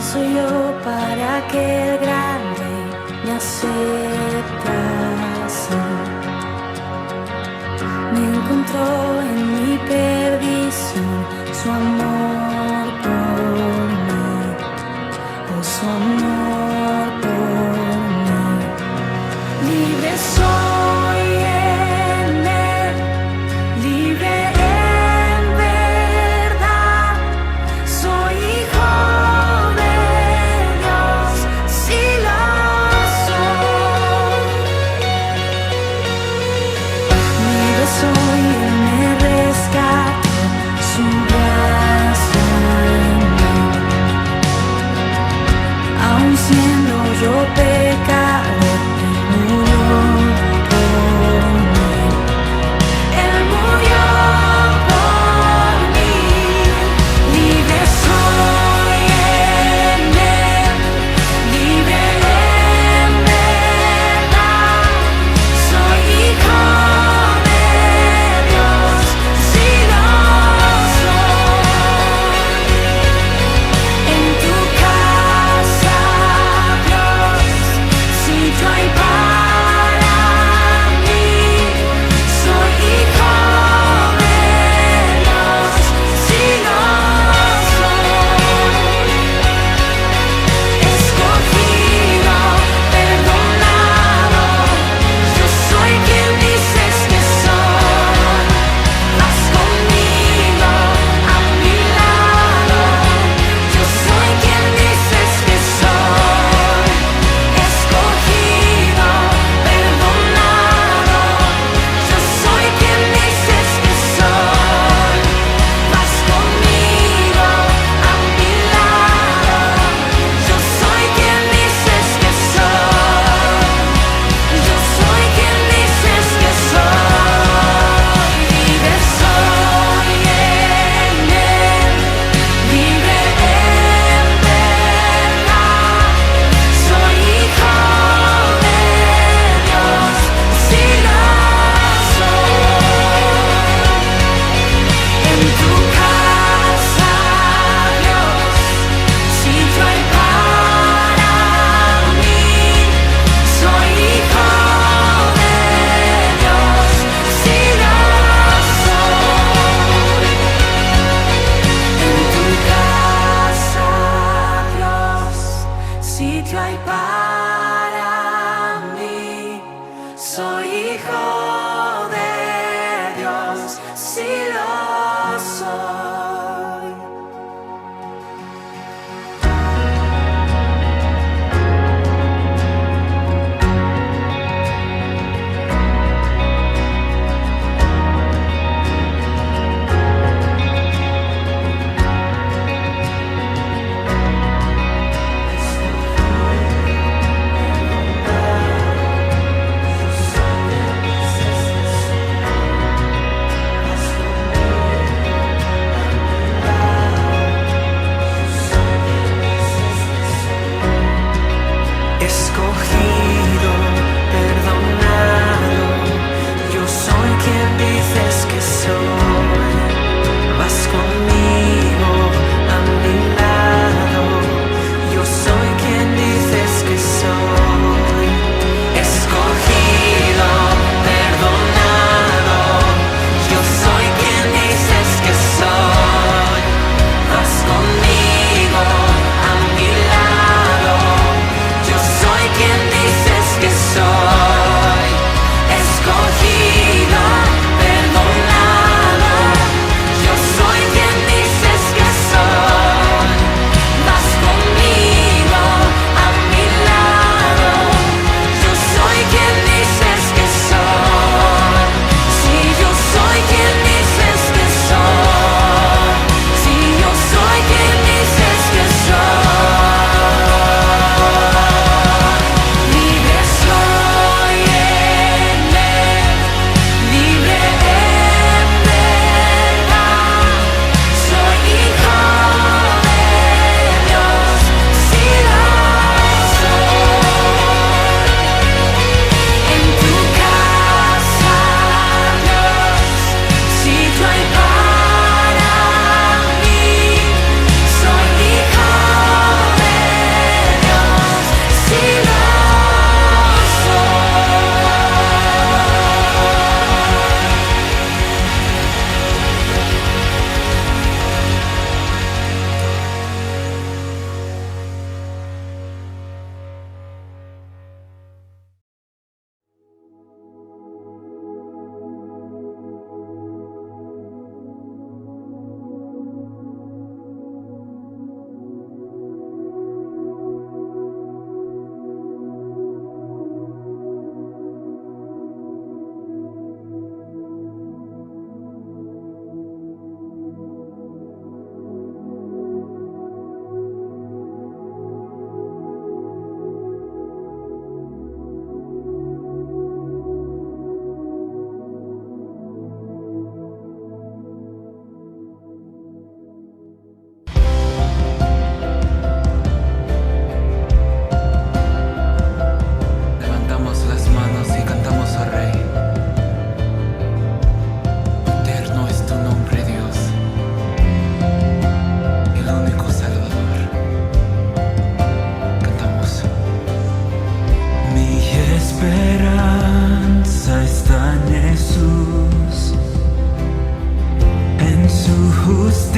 soy yo para que el gran rey me aceptase? Me encontró en mi perdición su amor por mí, oh, su amor por mí. Libre soy en él, libre en verdad. Soy hijo de Dios, sí lo soy. Libre soy, él me rescató, su gracia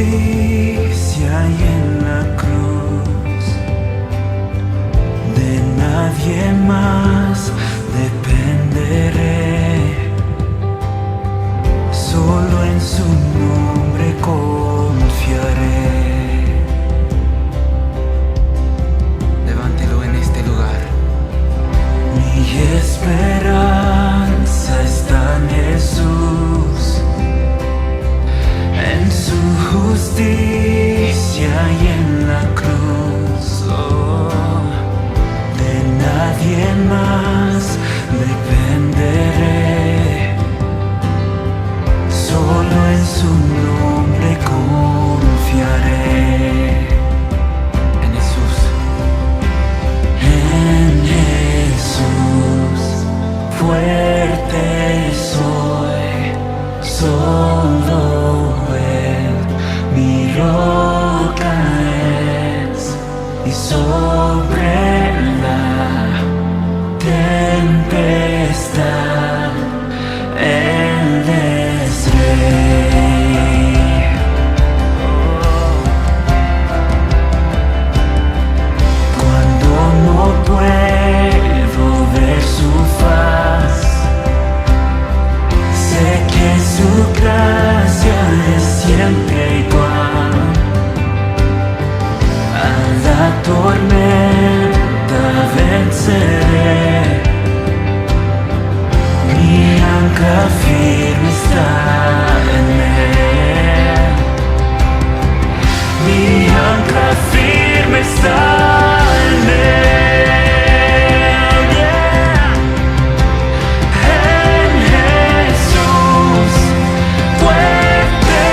justicia y en la cruz. De nadie más dependeré, solo en su nombre confiaré. Levántelo en este lugar. Mi esperanza está en Jesús, en su justicia y en la cruz. Oh, de nadie más dependeré, solo en su nombre confiaré. En Jesús, en Jesús, fuerte soy, solo Él mi roca es, y sobre la tempestad Él es Rey. Cuando no puedo ver su faz, sé que su gracia es siempre igual. A la tormenta venceré, mi ancla firme está en Él. Mi ancla firme está en Él. Yeah. En Jesús, fuerte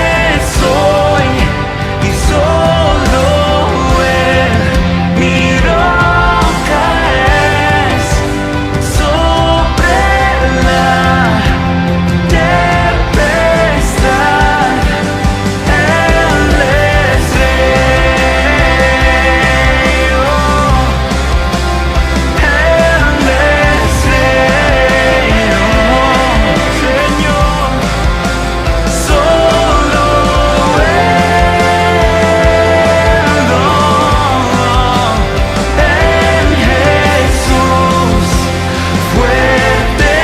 soy, y solo Él mi roca es, sobre la tempestad Él es Rey. Oh, Él es Rey. Oh, Señor, solo Él. Oh, en Jesús, fuerte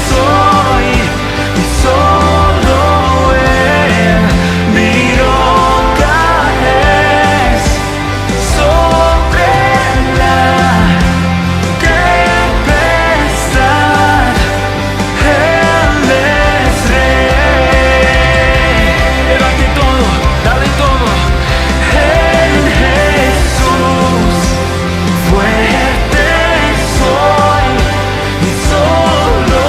soy, y solo Él mi roca es, sobre la tempestad Él es Rey. Levante todo, dale todo. En Jesús, fuerte soy, y solo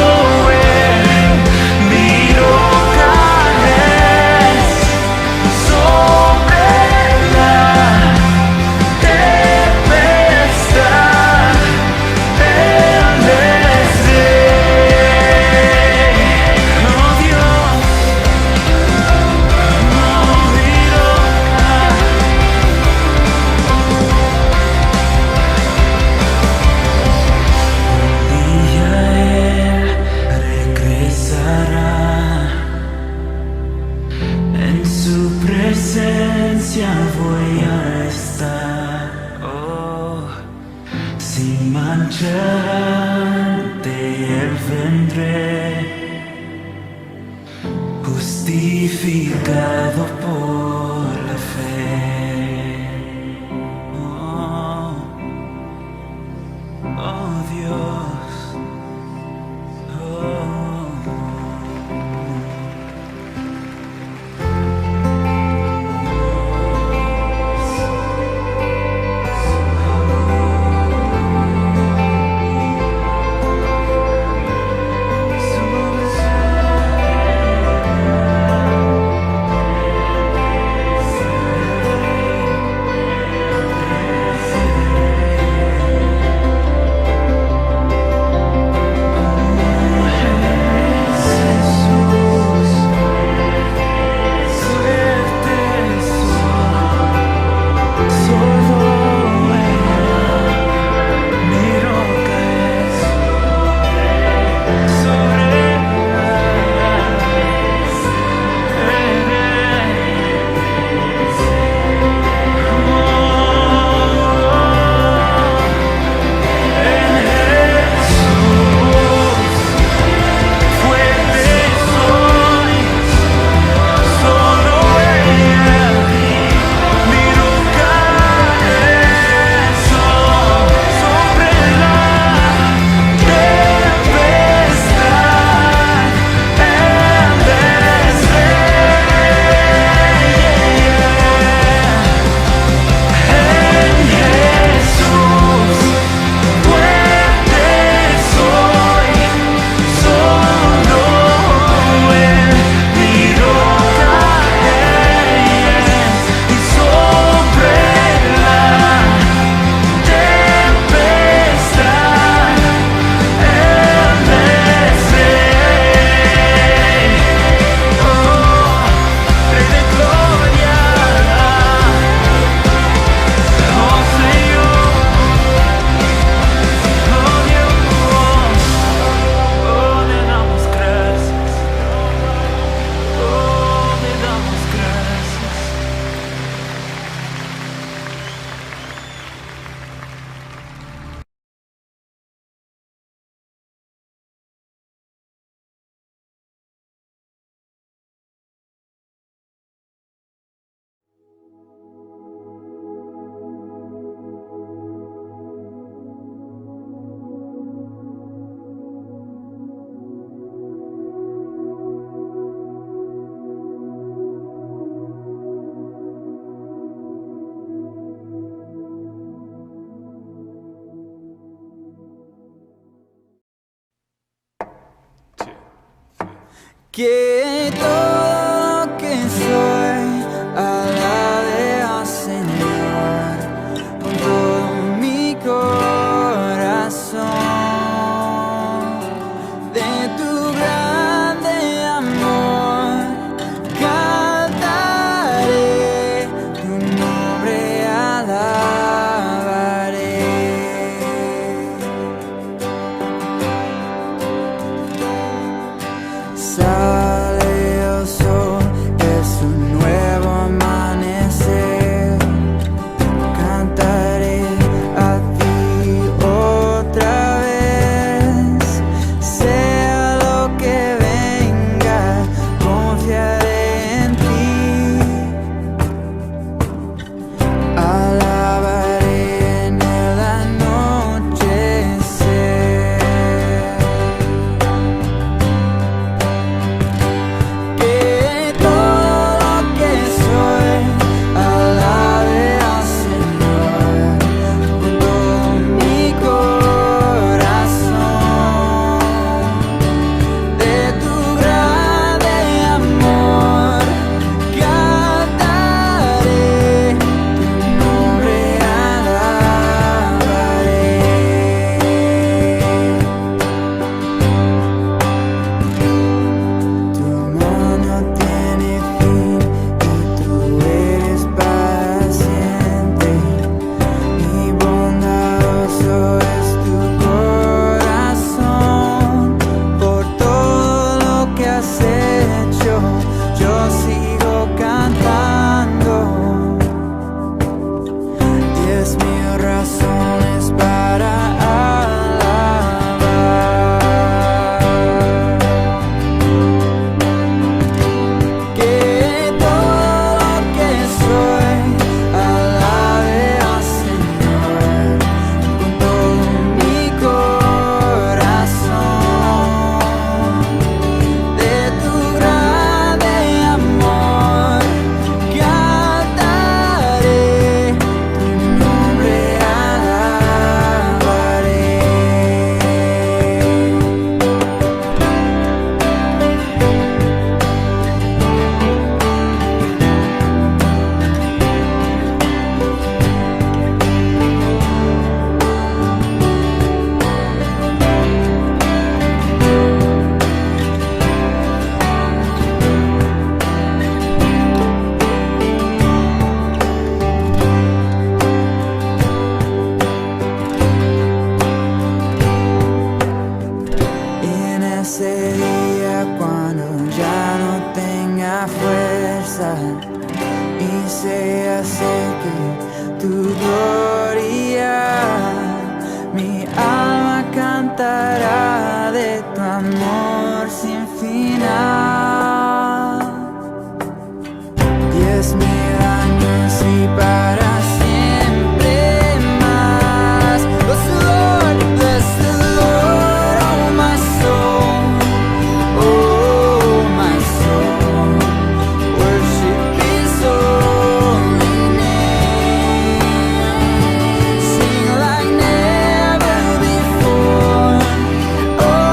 Él mi roca es, sobre la tempestad Él es Rey. Oh Dios, oh mi roca. Un día Él regresará, en su presencia voy a estar. Oh, sin mancha ante Él vendré, justificado por la fe. Oh, oh Dios. Oh, Que todo lo que soy alabe al Señor con todo mi corazón. De tu grande amor cantaré, tu nombre alabaré. Sale el sol, es un nuevo amanecer. Cantaré a ti otra vez. Sea lo que venga, confiaré en ti. Alabaré en el anochecer. Que todo lo que soy alabe al Señor con todo mi corazón. De tu grande amor cantaré, tu nombre alabaré. Tu amor no tiene fin y tú eres paciente, y bondadoso es tu corazón. Por todo lo que has hecho, yo sigo cantando. 10,000 razones para alabar. Que todo lo que soy alabe al Señor con todo mi corazón. De tu grande amor cantaré, tu nombre alabaré. En ese día cuando ya no tenga fuerza y se acerque tu gloria, mi alma cantará de tu amor sin final. 10,000 años y para siempre más. Bless the Lord, oh my soul, oh my soul, worship His holy name. Sing like never before, oh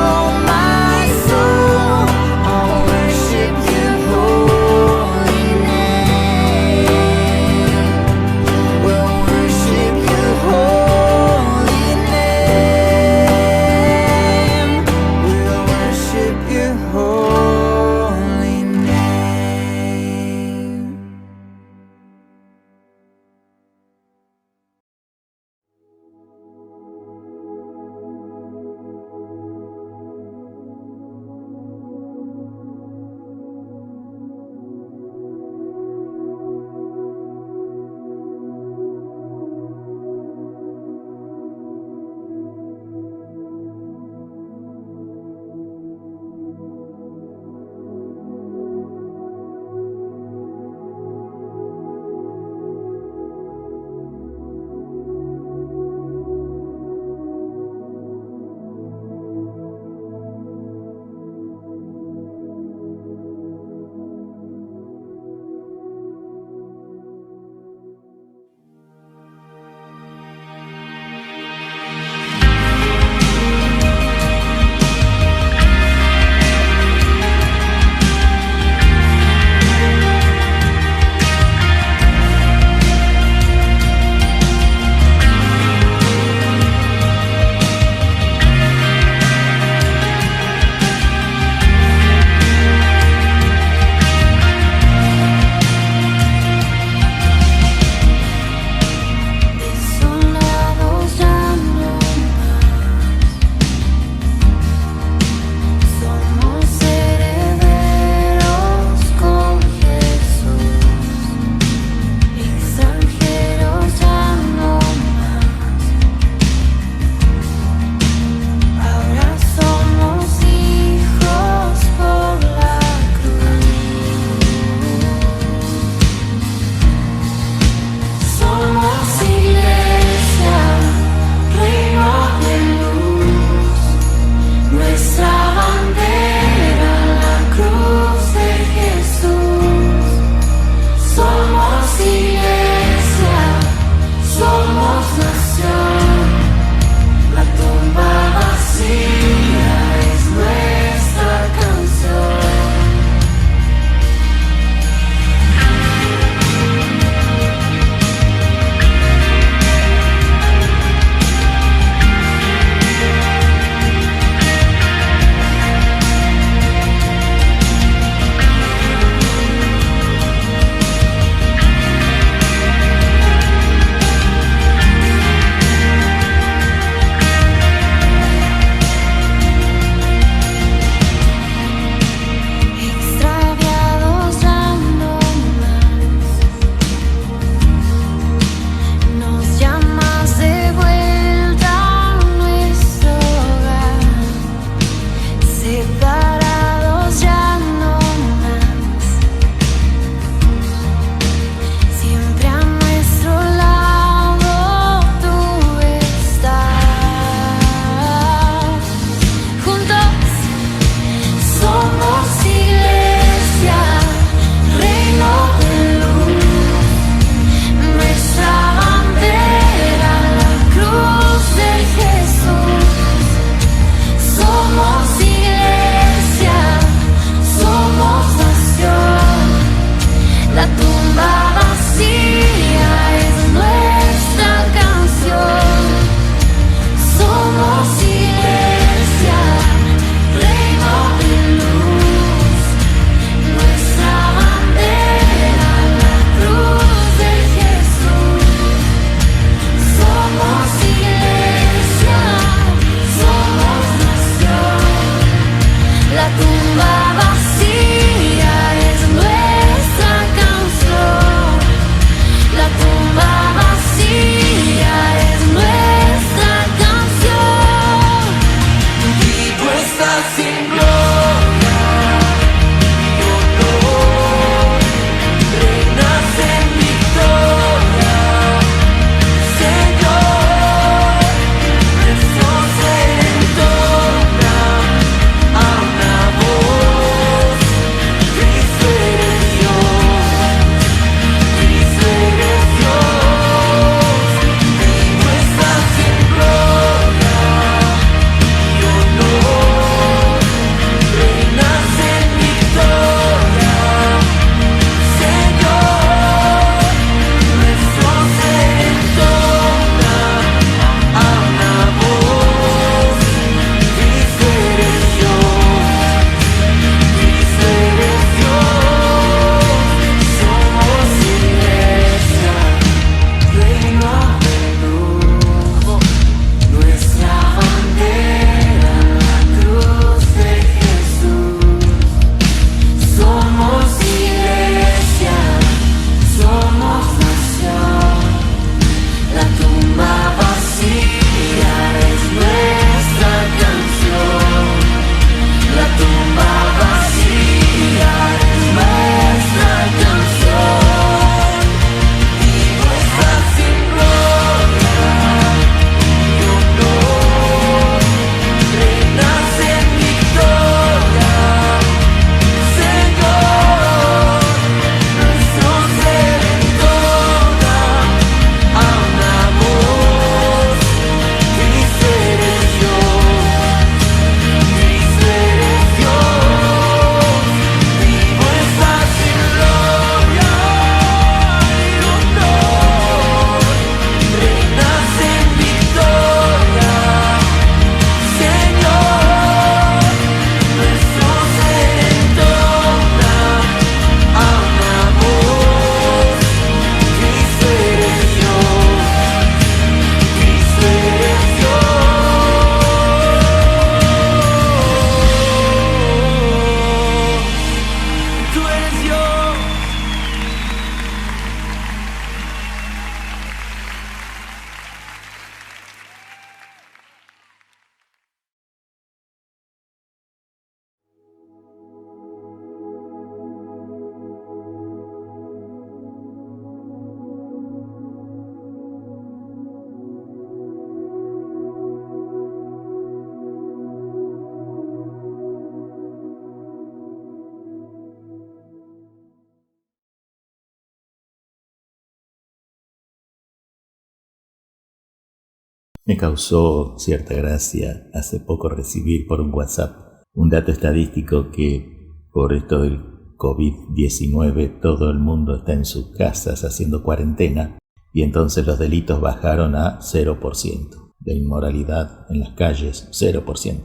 Me causó cierta gracia hace poco recibir por un WhatsApp un dato estadístico que por esto del COVID-19 todo el mundo está en sus casas haciendo cuarentena y entonces los delitos bajaron a 0%. La inmoralidad en las calles, 0%.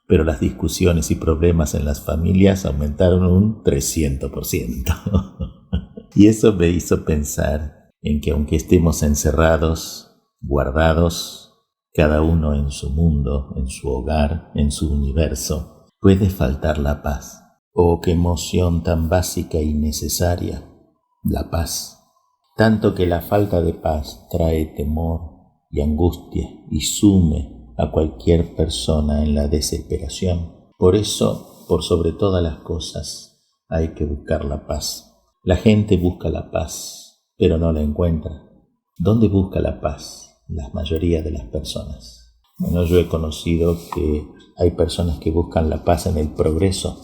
Pero las discusiones y problemas en las familias aumentaron un 300%. Y eso me hizo pensar en que aunque estemos encerrados, guardados, cada uno en su mundo, en su hogar, en su universo, puede faltar la paz. Oh, qué emoción tan básica y necesaria, la paz. Tanto que la falta de paz trae temor y angustia y sume a cualquier persona en la desesperación. Por eso, por sobre todas las cosas, hay que buscar la paz. La gente busca la paz, pero no la encuentra. ¿Dónde busca la paz la mayoría de las personas? Bueno, yo he conocido que hay personas que buscan la paz en el progreso.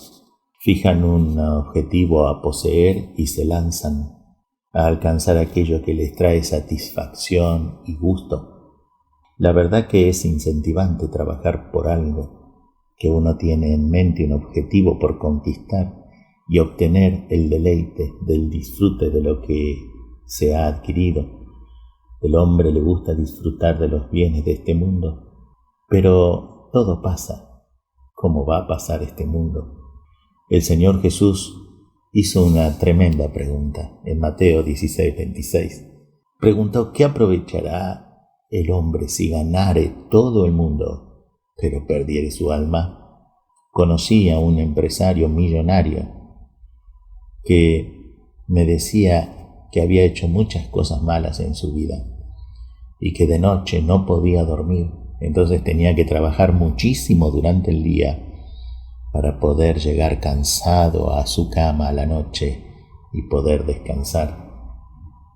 Fijan un objetivo a poseer y se lanzan a alcanzar aquello que les trae satisfacción y gusto. La verdad que es incentivante trabajar por algo que uno tiene en mente, un objetivo por conquistar y obtener el deleite del disfrute de lo que se ha adquirido. El hombre le gusta disfrutar de los bienes de este mundo, pero todo pasa. ¿Cómo va a pasar este mundo? El Señor Jesús hizo una tremenda pregunta en Mateo 16:26. Preguntó: ¿qué aprovechará el hombre si ganare todo el mundo, pero perdiere su alma? Conocí a un empresario millonario que me decía que había hecho muchas cosas malas en su vida y que de noche no podía dormir, entonces tenía que trabajar muchísimo durante el día para poder llegar cansado a su cama a la noche y poder descansar.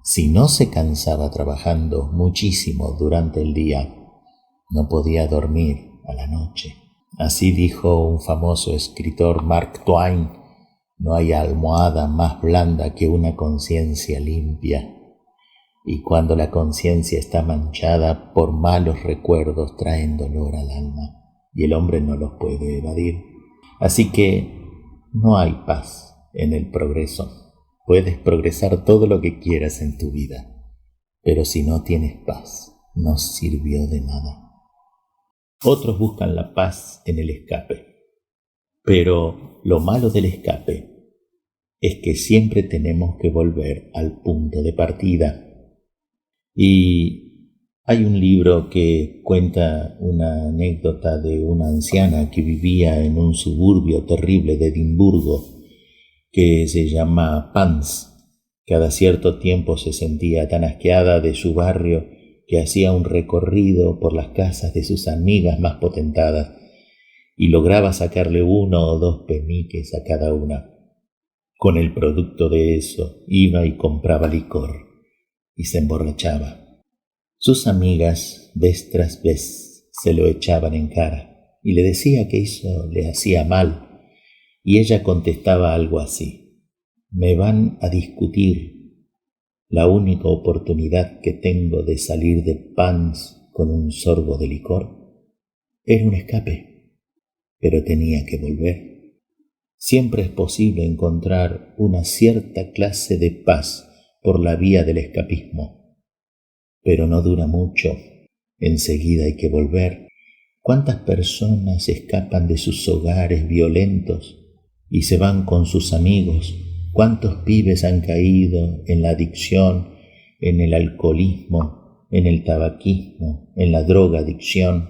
Si no se cansaba trabajando muchísimo durante el día, no podía dormir a la noche. Así dijo un famoso escritor, Mark Twain: no hay almohada más blanda que una conciencia limpia. Y cuando la conciencia está manchada por malos recuerdos, traen dolor al alma, y el hombre no los puede evadir. Así que no hay paz en el progreso. Puedes progresar todo lo que quieras en tu vida, pero si no tienes paz, no sirvió de nada. Otros buscan la paz en el escape, pero lo malo del escape es que siempre tenemos que volver al punto de partida. Y hay un libro que cuenta una anécdota de una anciana que vivía en un suburbio terrible de Edimburgo que se llama Pans. Cada cierto tiempo se sentía tan asqueada de su barrio que hacía un recorrido por las casas de sus amigas más potentadas y lograba sacarle 1 o 2 peniques a cada una. Con el producto de eso iba y compraba licor y se emborrachaba. Sus amigas vez tras vez se lo echaban en cara y le decía que eso le hacía mal, y ella contestaba algo así: me van a discutir, la única oportunidad que tengo de salir de Pans con un sorbo de licor. Era un escape, pero tenía que volver. Siempre es posible encontrar una cierta clase de paz por la vía del escapismo, pero no dura mucho. Enseguida hay que volver. ¿Cuántas personas escapan de sus hogares violentos y se van con sus amigos? ¿Cuántos pibes han caído en la adicción, en el alcoholismo, en el tabaquismo, en la drogadicción,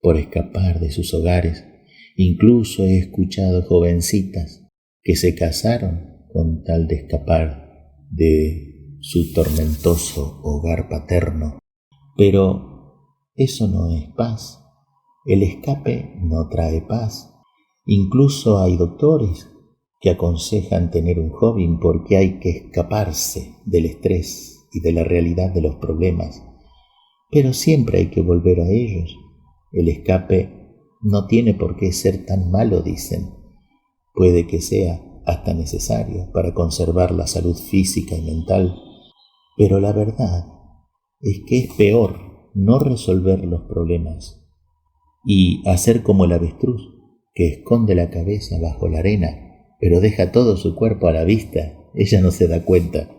por escapar de sus hogares? Incluso he escuchado jovencitas que se casaron con tal de escapar de su tormentoso hogar paterno. Pero eso no es paz. El escape no trae paz. Incluso hay doctores que aconsejan tener un hobby porque hay que escaparse del estrés y de la realidad de los problemas. Pero siempre hay que volver a ellos. El escape no tiene por qué ser tan malo, dicen. Puede que sea hasta necesario para conservar la salud física y mental. Pero la verdad es que es peor no resolver los problemas y hacer como el avestruz, que esconde la cabeza bajo la arena, pero deja todo su cuerpo a la vista. Ella no se da cuenta.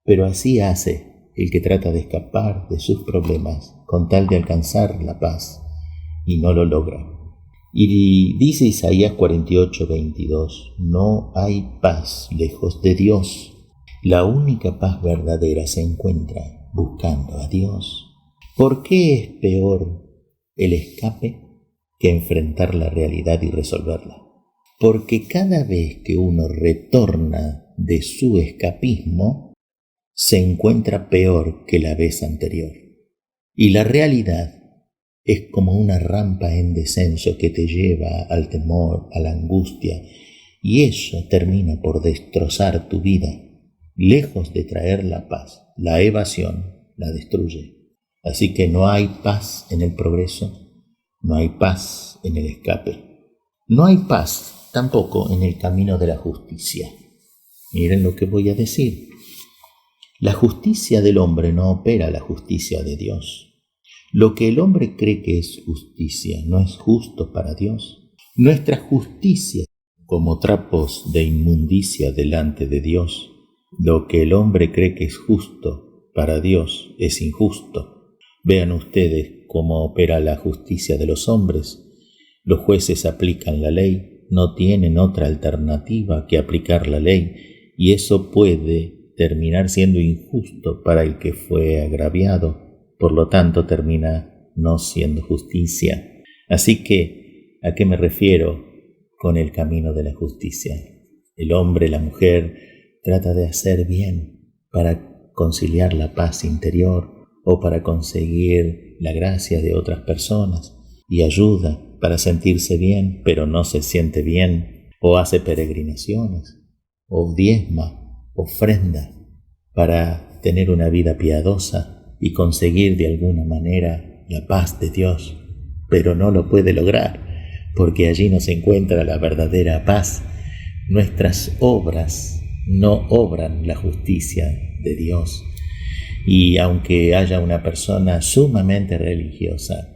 Pero así hace el que trata de escapar de sus problemas con tal de alcanzar la paz y no lo logra. Y dice Isaías 48:22, no hay paz lejos de Dios. La única paz verdadera se encuentra buscando a Dios. ¿Por qué es peor el escape que enfrentar la realidad y resolverla? Porque cada vez que uno retorna de su escapismo, se encuentra peor que la vez anterior. Y la realidad es como una rampa en descenso que te lleva al temor, a la angustia, y eso termina por destrozar tu vida. Lejos de traer la paz, la evasión la destruye. Así que no hay paz en el progreso, no hay paz en el escape. No hay paz tampoco en el camino de la justicia. Miren lo que voy a decir. La justicia del hombre no opera la justicia de Dios. Lo que el hombre cree que es justicia no es justo para Dios. Nuestra justicia como trapos de inmundicia delante de Dios. Lo que el hombre cree que es justo para Dios es injusto. Vean ustedes cómo opera la justicia de los hombres. Los jueces aplican la ley, no tienen otra alternativa que aplicar la ley, y eso puede terminar siendo injusto para el que fue agraviado. Por lo tanto, termina no siendo justicia. Así que, ¿a qué me refiero con el camino de la justicia? El hombre, la mujer, trata de hacer bien para conciliar la paz interior o para conseguir la gracia de otras personas y ayuda para sentirse bien, pero no se siente bien, o hace peregrinaciones, o diezma, ofrenda para tener una vida piadosa y conseguir de alguna manera la paz de Dios, pero no lo puede lograr, porque allí no se encuentra la verdadera paz. Nuestras obras no obran la justicia de Dios, y aunque haya una persona sumamente religiosa,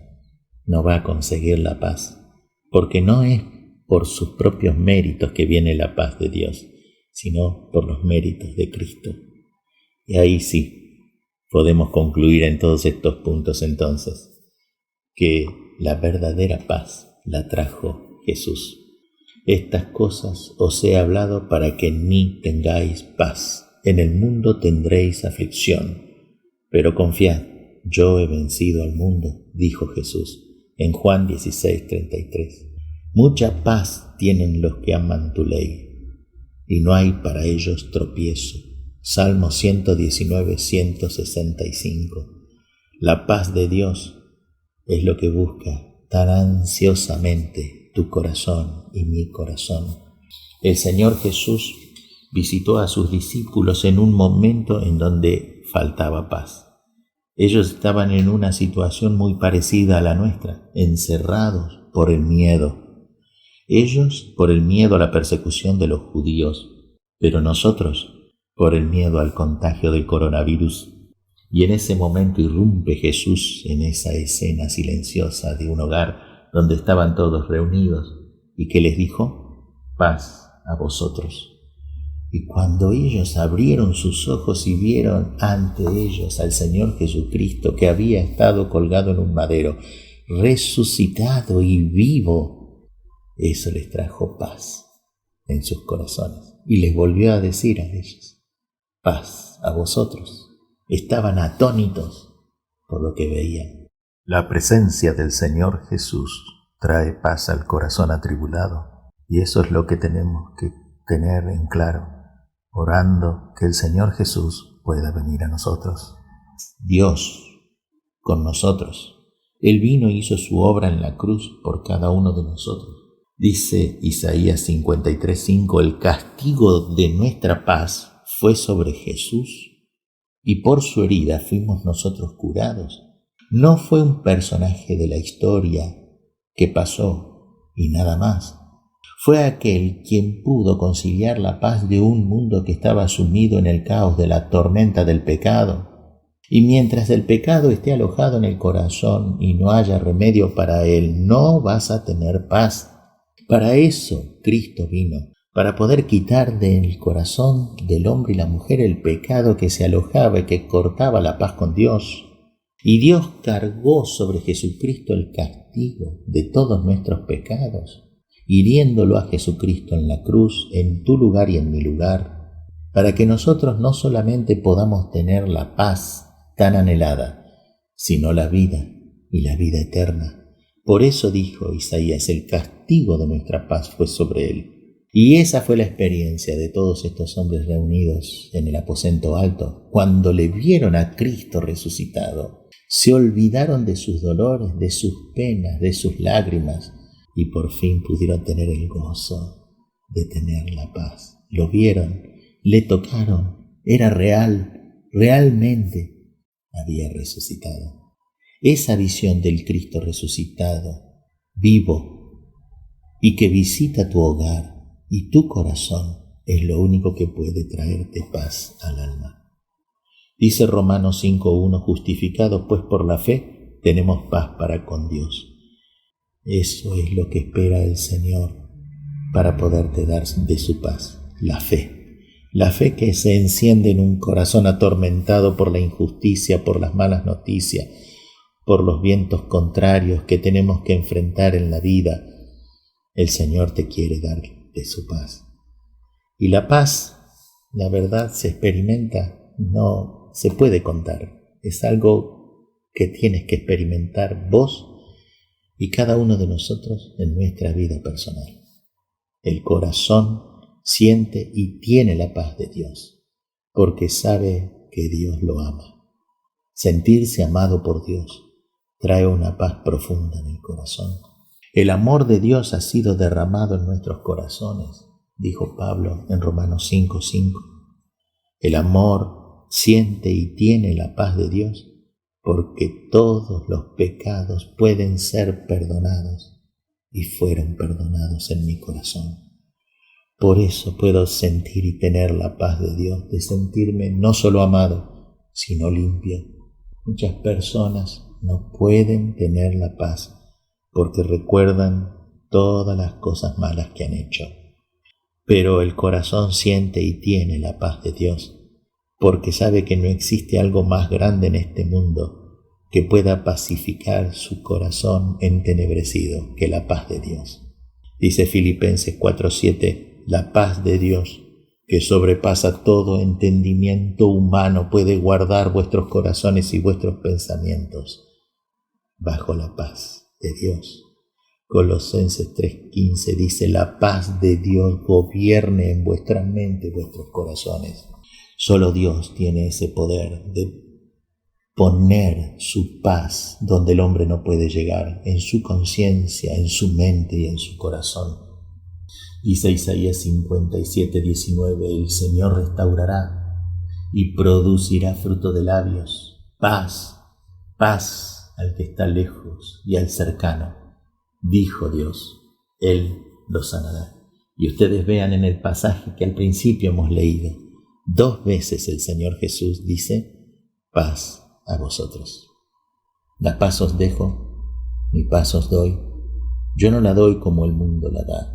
no va a conseguir la paz, porque no es por sus propios méritos que viene la paz de Dios, sino por los méritos de Cristo. Y ahí sí, podemos concluir en todos estos puntos entonces que la verdadera paz la trajo Jesús. Estas cosas os he hablado para que en mí tengáis paz. En el mundo tendréis aflicción, pero confiad, yo he vencido al mundo, dijo Jesús en Juan 16:33. Mucha paz tienen los que aman tu ley, y no hay para ellos tropiezo. Salmo 119:165. La paz de Dios es lo que busca tan ansiosamente tu corazón y mi corazón. El Señor Jesús visitó a sus discípulos en un momento en donde faltaba paz. Ellos estaban en una situación muy parecida a la nuestra, encerrados por el miedo. Ellos por el miedo a la persecución de los judíos, pero nosotros por el miedo al contagio del coronavirus. Y en ese momento irrumpe Jesús en esa escena silenciosa de un hogar donde estaban todos reunidos. ¿Y qué les dijo? Paz a vosotros. Y cuando ellos abrieron sus ojos y vieron ante ellos al Señor Jesucristo, que había estado colgado en un madero, resucitado y vivo, eso les trajo paz en sus corazones. Y les volvió a decir a ellos, paz a vosotros. Estaban atónitos por lo que veían. La presencia del Señor Jesús trae paz al corazón atribulado, y eso es lo que tenemos que tener en claro, orando que el Señor Jesús pueda venir a nosotros. Dios con nosotros. Él vino e hizo su obra en la cruz por cada uno de nosotros. Dice Isaías 53:5, el castigo de nuestra paz fue sobre Jesús, y por su herida fuimos nosotros curados. No fue un personaje de la historia que pasó y nada más. Fue aquel quien pudo conciliar la paz de un mundo que estaba sumido en el caos de la tormenta del pecado. Y mientras el pecado esté alojado en el corazón y no haya remedio para él, no vas a tener paz. Para eso Cristo vino, para poder quitar del corazón del hombre y la mujer el pecado que se alojaba y que cortaba la paz con Dios. Y Dios cargó sobre Jesucristo el castigo de todos nuestros pecados, hiriéndolo a Jesucristo en la cruz, en tu lugar y en mi lugar, para que nosotros no solamente podamos tener la paz tan anhelada, sino la vida y la vida eterna. Por eso dijo Isaías, el castigo de nuestra paz fue sobre él. Y esa fue la experiencia de todos estos hombres reunidos en el aposento alto, cuando le vieron a Cristo resucitado. Se olvidaron de sus dolores, de sus penas, de sus lágrimas, y por fin pudieron tener el gozo de tener la paz. Lo vieron, le tocaron, era real, realmente había resucitado. Esa visión del Cristo resucitado, vivo, y que visita tu hogar y tu corazón, es lo único que puede traerte paz al alma. Dice Romanos 5:1, justificados pues por la fe, tenemos paz para con Dios. Eso es lo que espera el Señor para poderte dar de su paz, la fe. La fe que se enciende en un corazón atormentado por la injusticia, por las malas noticias, por los vientos contrarios que tenemos que enfrentar en la vida. El Señor te quiere dar de su paz. Y la paz, la verdad, se experimenta, no se puede contar. Es algo que tienes que experimentar vos y cada uno de nosotros en nuestra vida personal. El corazón siente y tiene la paz de Dios, porque sabe que Dios lo ama. Sentirse amado por Dios trae una paz profunda en el corazón. El amor de Dios ha sido derramado en nuestros corazones, dijo Pablo en Romanos 5:5. El amor siente y tiene la paz de Dios, porque todos los pecados pueden ser perdonados y fueron perdonados en mi corazón. Por eso puedo sentir y tener la paz de Dios, de sentirme no solo amado, sino limpio. Muchas personas no pueden tener la paz porque recuerdan todas las cosas malas que han hecho. Pero el corazón siente y tiene la paz de Dios, porque sabe que no existe algo más grande en este mundo que pueda pacificar su corazón entenebrecido que la paz de Dios. Dice Filipenses 4:7, la paz de Dios, que sobrepasa todo entendimiento humano, puede guardar vuestros corazones y vuestros pensamientos bajo la paz de Dios. Colosenses 3:15 dice, la paz de Dios gobierne en vuestra mente y vuestros corazones. Solo Dios tiene ese poder de poner su paz donde el hombre no puede llegar, en su conciencia, en su mente y en su corazón. Dice Isaías 57:19, el Señor restaurará y producirá fruto de labios, paz, paz al que está lejos y al cercano. Dijo Dios, Él lo sanará. Y ustedes vean en el pasaje que al principio hemos leído, 2 veces el Señor Jesús dice, paz a vosotros. La paz os dejo, mi paz os doy. Yo no la doy como el mundo la da.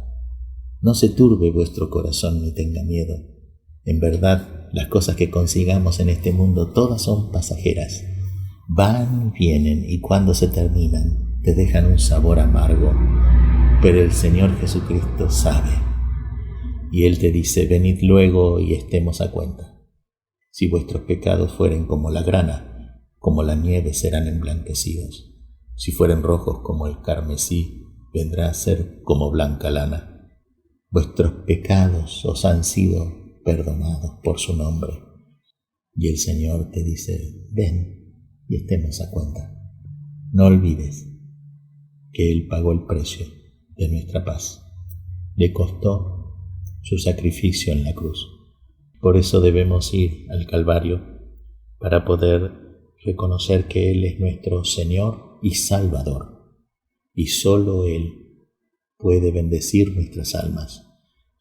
No se turbe vuestro corazón ni tenga miedo. En verdad, las cosas que consigamos en este mundo todas son pasajeras. Van y vienen y cuando se terminan te dejan un sabor amargo. Pero el Señor Jesucristo sabe. Y Él te dice, venid luego y estemos a cuenta. Si vuestros pecados fueren como la grana, como la nieve serán emblanquecidos. Si fueren rojos como el carmesí, vendrá a ser como blanca lana. Vuestros pecados os han sido perdonados por su nombre. Y el Señor te dice, ven y estemos a cuenta. No olvides que Él pagó el precio de nuestra paz. Le costó su sacrificio en la cruz. Por eso debemos ir al Calvario para poder reconocer que Él es nuestro Señor y Salvador. Y solo Él puede bendecir nuestras almas,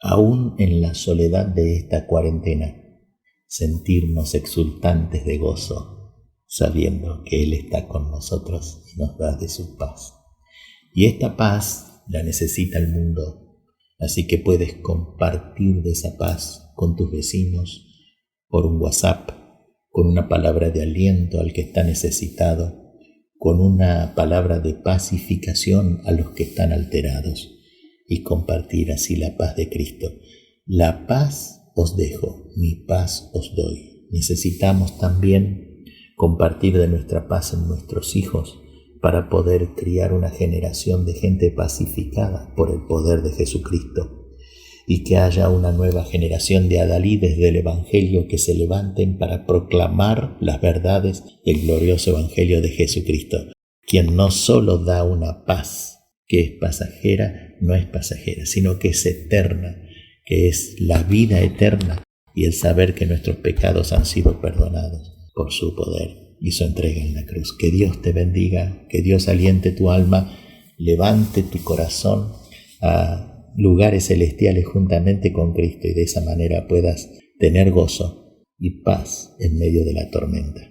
aún en la soledad de esta cuarentena, sentirnos exultantes de gozo, sabiendo que Él está con nosotros y nos da de su paz. Y esta paz la necesita el mundo, así que puedes compartir de esa paz con tus vecinos por un WhatsApp, con una palabra de aliento al que está necesitado, con una palabra de pacificación a los que están alterados, y compartir así la paz de Cristo. La paz os dejo, mi paz os doy. Necesitamos también compartir de nuestra paz en nuestros hijos para poder criar una generación de gente pacificada por el poder de Jesucristo, y que haya una nueva generación de adalides del Evangelio que se levanten para proclamar las verdades del glorioso Evangelio de Jesucristo, quien no solo da una paz que es pasajera, no es pasajera, sino que es eterna, que es la vida eterna y el saber que nuestros pecados han sido perdonados por su poder y su entrega en la cruz. Que Dios te bendiga, que Dios aliente tu alma, levante tu corazón a lugares celestiales juntamente con Cristo, y de esa manera puedas tener gozo y paz en medio de la tormenta.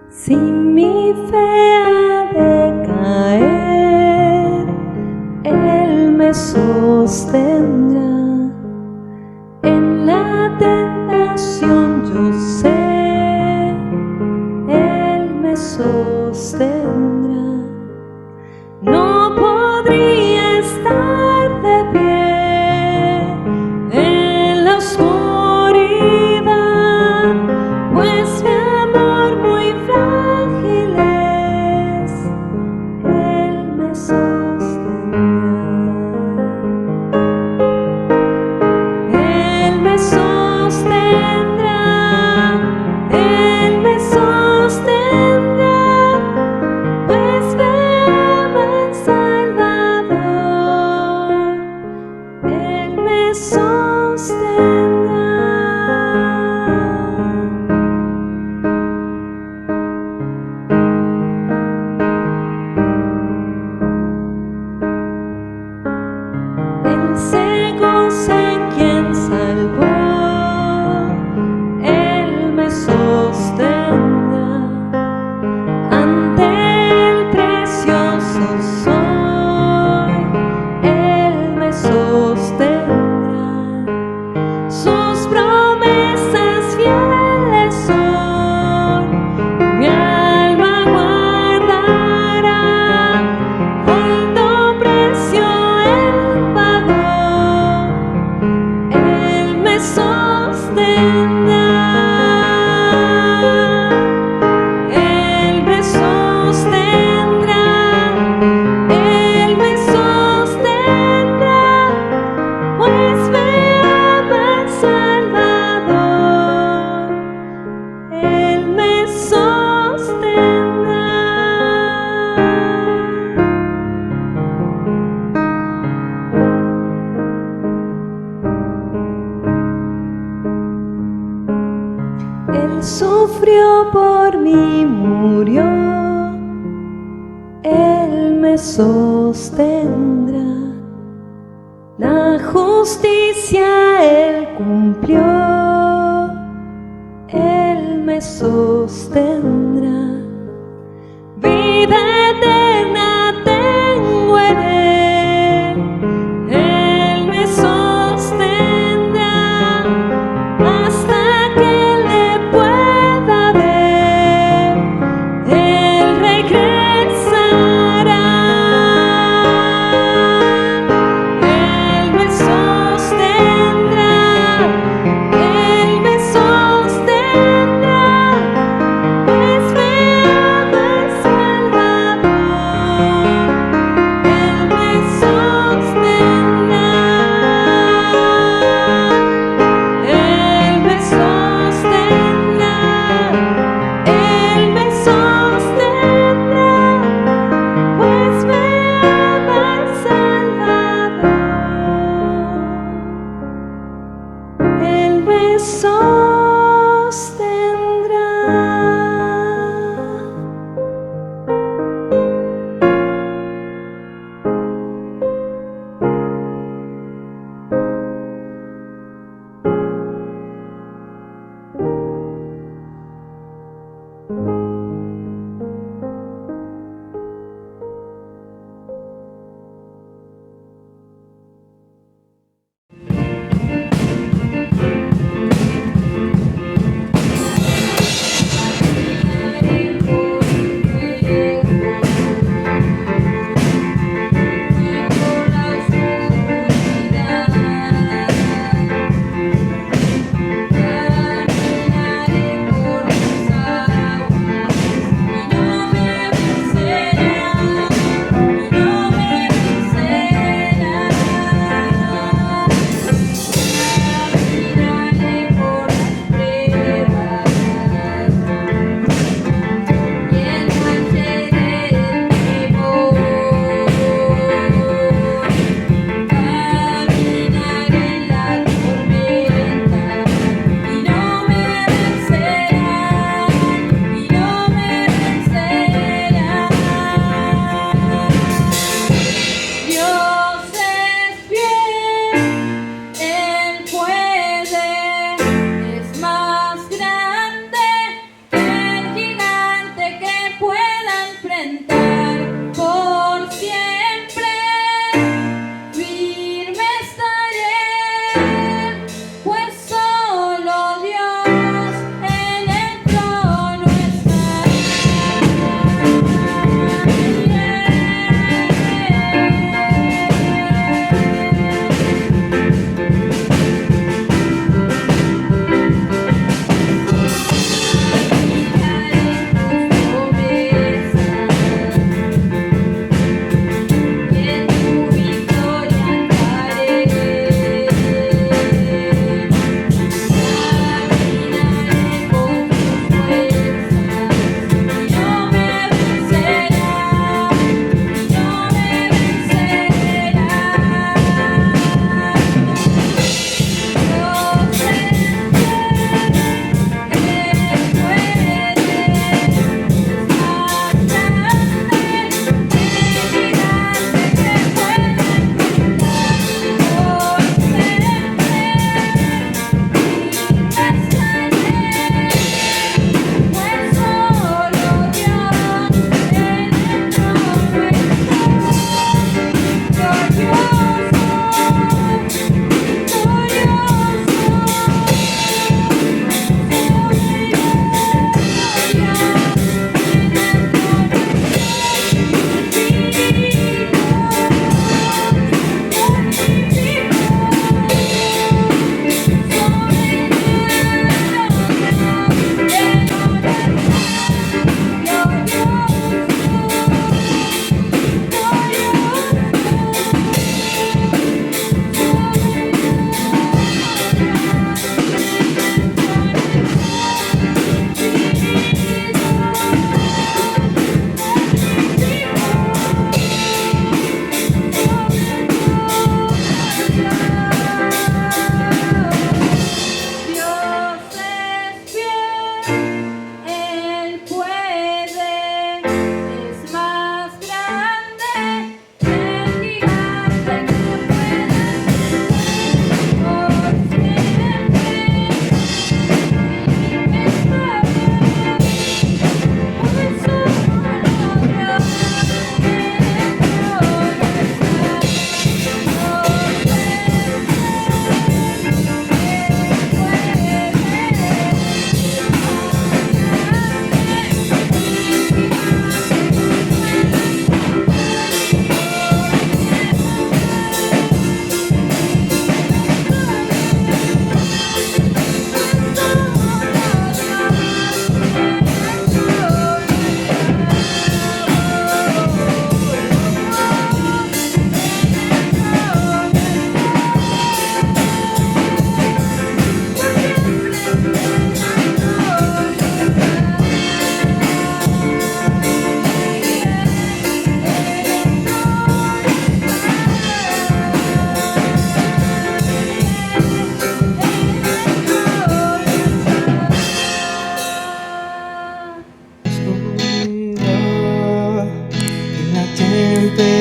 Si mi fe ha de caer, Él me sostendrá. En la tentación yo sé, Él me sostendrá. No podría estar de pie en la oscuridad, pues mi amor muy frágil es, Él me sostendrá. Él me sostendrá, Él me sostendrá, pues me ama el Salvador. Él me sostendrá. Él se goza en quien salvó, Él me sostendrá. Ante el precioso sol, Él me sostendrá. Sus promesas fieles son, mi alma guardará. Alto precio Él pagó, Él me sostendrá. Él me sostendrá, Él me sostendrá, pues me ama el Salvador. Él me sostendrá. Él sufrió por mí, murió, Él me sostendrá. La justicia Él cumplió, Él me sostendrá. Vida eterna tengo en Él, Él me sostendrá. Hasta que le pueda ver, Él regresará. Él me sostendrá, Él me sostendrá, pues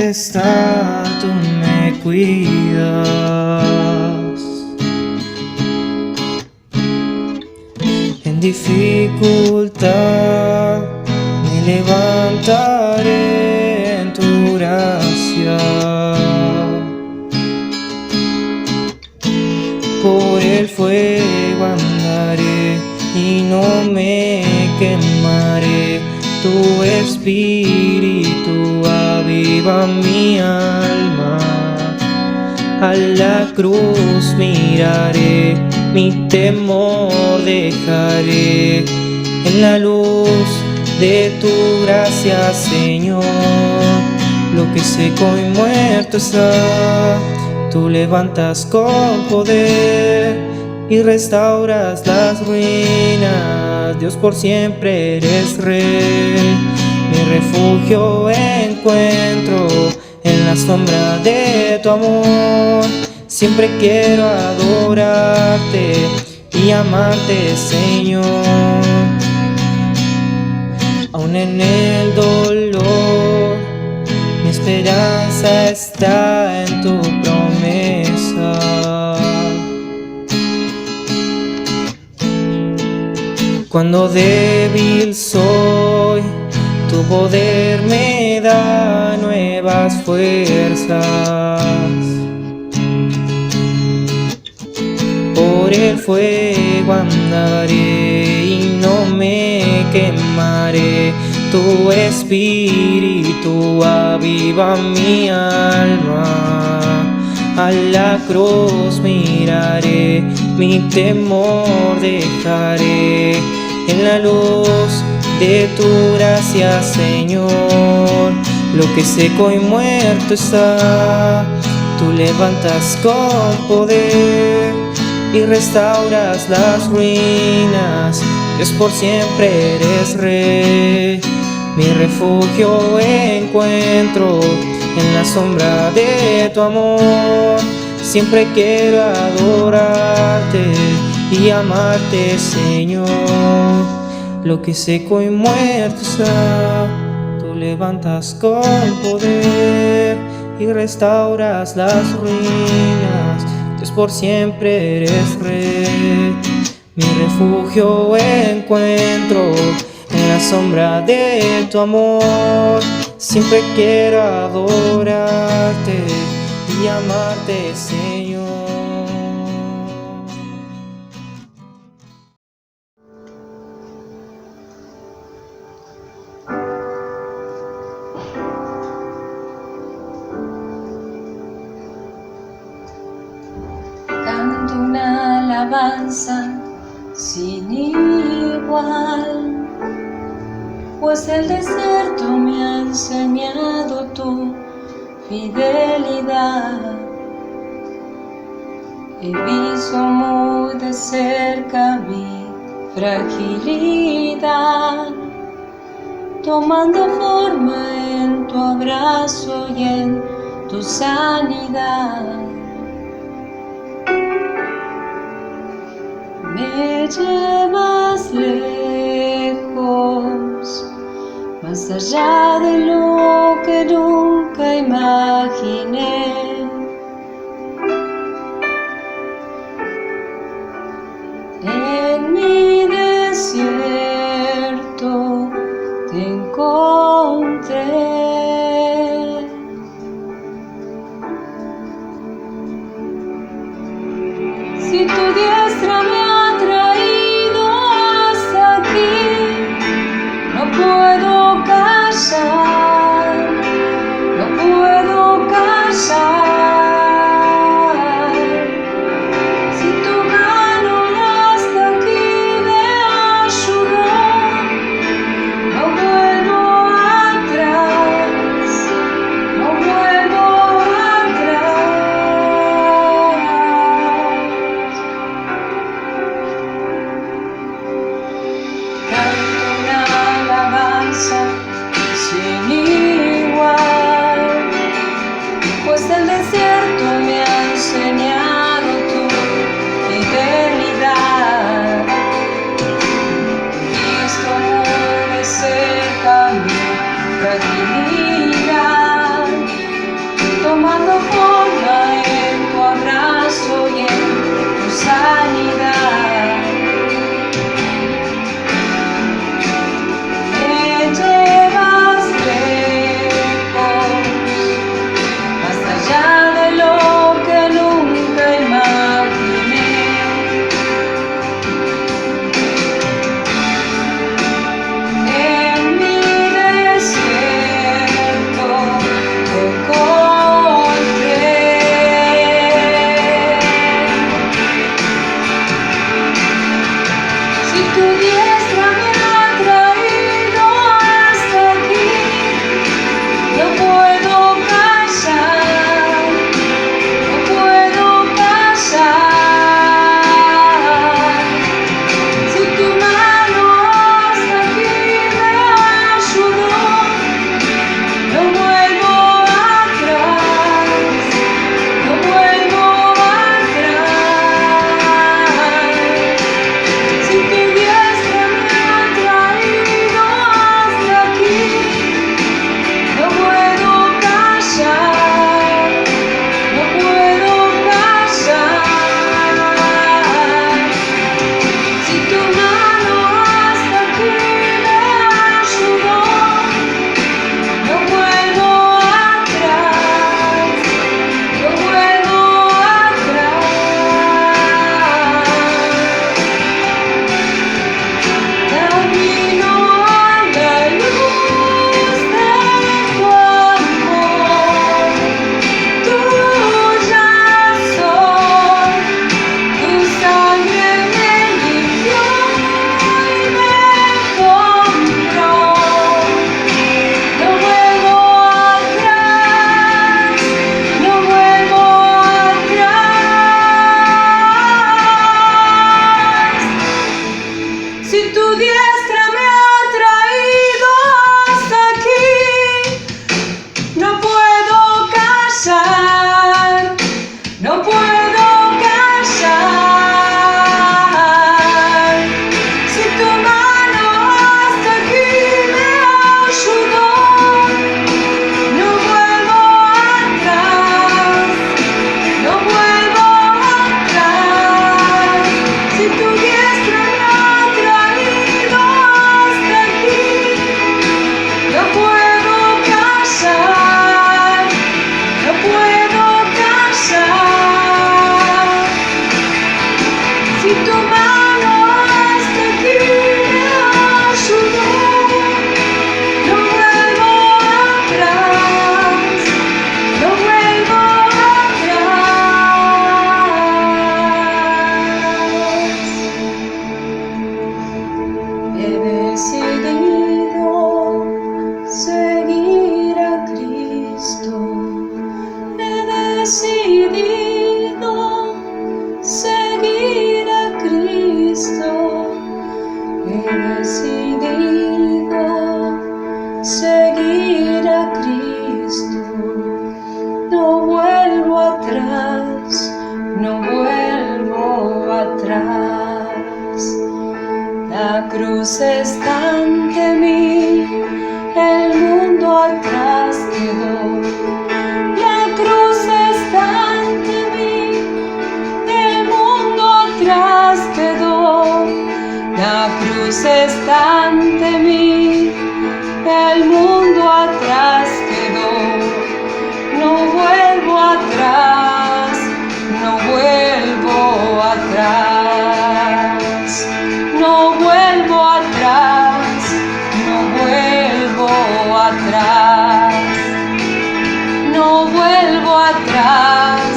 tempestad tú me cuidas. En dificultad me levantaré en tu gracia. Por el fuego andaré y no me quemaré. Tu espíritu aviva mi alma. A la cruz miraré, mi temor dejaré. En la luz de tu gracia, Señor, lo que seco y muerto está, tú levantas con poder y restauras las ruinas. Dios, por siempre eres Rey. Mi refugio encuentro en la sombra de tu amor. Siempre quiero adorarte y amarte, Señor. Aún en el dolor, mi esperanza está en tu promesa. Cuando débil soy, tu poder me da nuevas fuerzas. Por el fuego andaré y no me quemaré. Tu espíritu aviva mi alma. A la cruz miraré, mi temor dejaré. En la luz de tu gracia, Señor, lo que seco y muerto está, tú levantas con poder y restauras las ruinas. Dios, por siempre eres Rey. Mi refugio encuentro en la sombra de tu amor. Siempre quiero adorarte y amarte, Señor. Lo que seco y muerto está, tú levantas con poder y restauras las ruinas. Dios, por siempre eres Rey. Mi refugio encuentro en la sombra de tu amor. Siempre quiero adorarte y amarte, Señor. Canto una alabanza sin igual, pues el desierto me ha enseñado tu fidelidad. He visto muy de cerca mi fragilidad, tomando forma en tu abrazo y en tu sanidad. Me llevas lejos, más allá de lo que nunca imaginé. En mi desierto te encontré. Si tu diestra me ha traído hasta aquí, no puedo callar, no puedo callar. Si tu mano hasta aquí me ayudó, no vuelvo atrás, no vuelvo atrás. Canto una alabanza sin igual, pues el desierto me ha enseñado tu fidelidad. Visto muy de cerca mi fragilidad, he tomando forma en tu abrazo y en tu sanidad. Me llevas lejos, más allá de lo que nunca imaginé. En mi desierto te encontré. Si tu diestra me ha traído hasta aquí, no puedo callar, no puedo callar. Si tu mano hasta aquí me ayudó, no vuelvo atrás, no vuelvo atrás. Si tu diestra me ha traído hasta aquí, no puedo callar, no puedo callar. Si tu mano hasta aquí me ayudó, no vuelvo atrás, no vuelvo atrás. Camino a la luz de tu amor, tuya soy, tu sangre me limpió y me compró. No vuelvo atrás, no vuelvo atrás. Si tu diestra me ha traído hasta aquí, no puedo callar, no puedo callar. Si tu mano hasta aquí me ayudó, no vuelvo atrás, no vuelvo atrás. Si tu diestra me ha traído hasta aquí, no puedo callar, no puedo callar. Si tu mano hasta aquí me ayudó, no vuelvo atrás, no vuelvo atrás. He decidido seguir a Cristo. He decidido seguir a Cristo. He decidido seguir a Cristo. No vuelvo atrás, no vuelvo atrás. La cruz está ante mí, el mundo atrás quedó. La cruz está ante mí, el mundo atrás quedó. La cruz está ante mí, el mundo atrás quedó. No vuelvo atrás, no vuelvo atrás. No vuelvo atrás, no vuelvo atrás. No vuelvo atrás,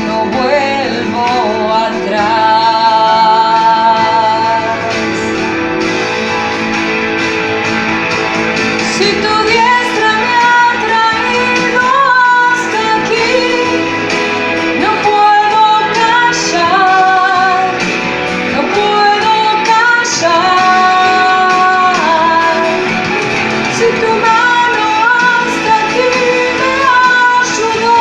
no vuelvo atrás. Si tu diestra me ha traído hasta aquí, no puedo callar, no puedo callar. Si tu mano hasta aquí me ayudó,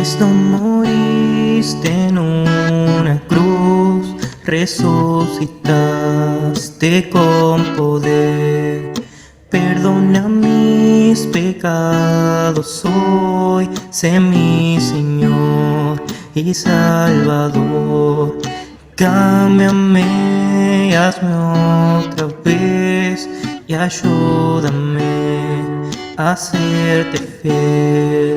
Cristo, moriste en una cruz, resucitaste con poder. Perdona mis pecados hoy, sé mi Señor y Salvador. Cámbiame, hazme otra vez y ayúdame a serte fiel.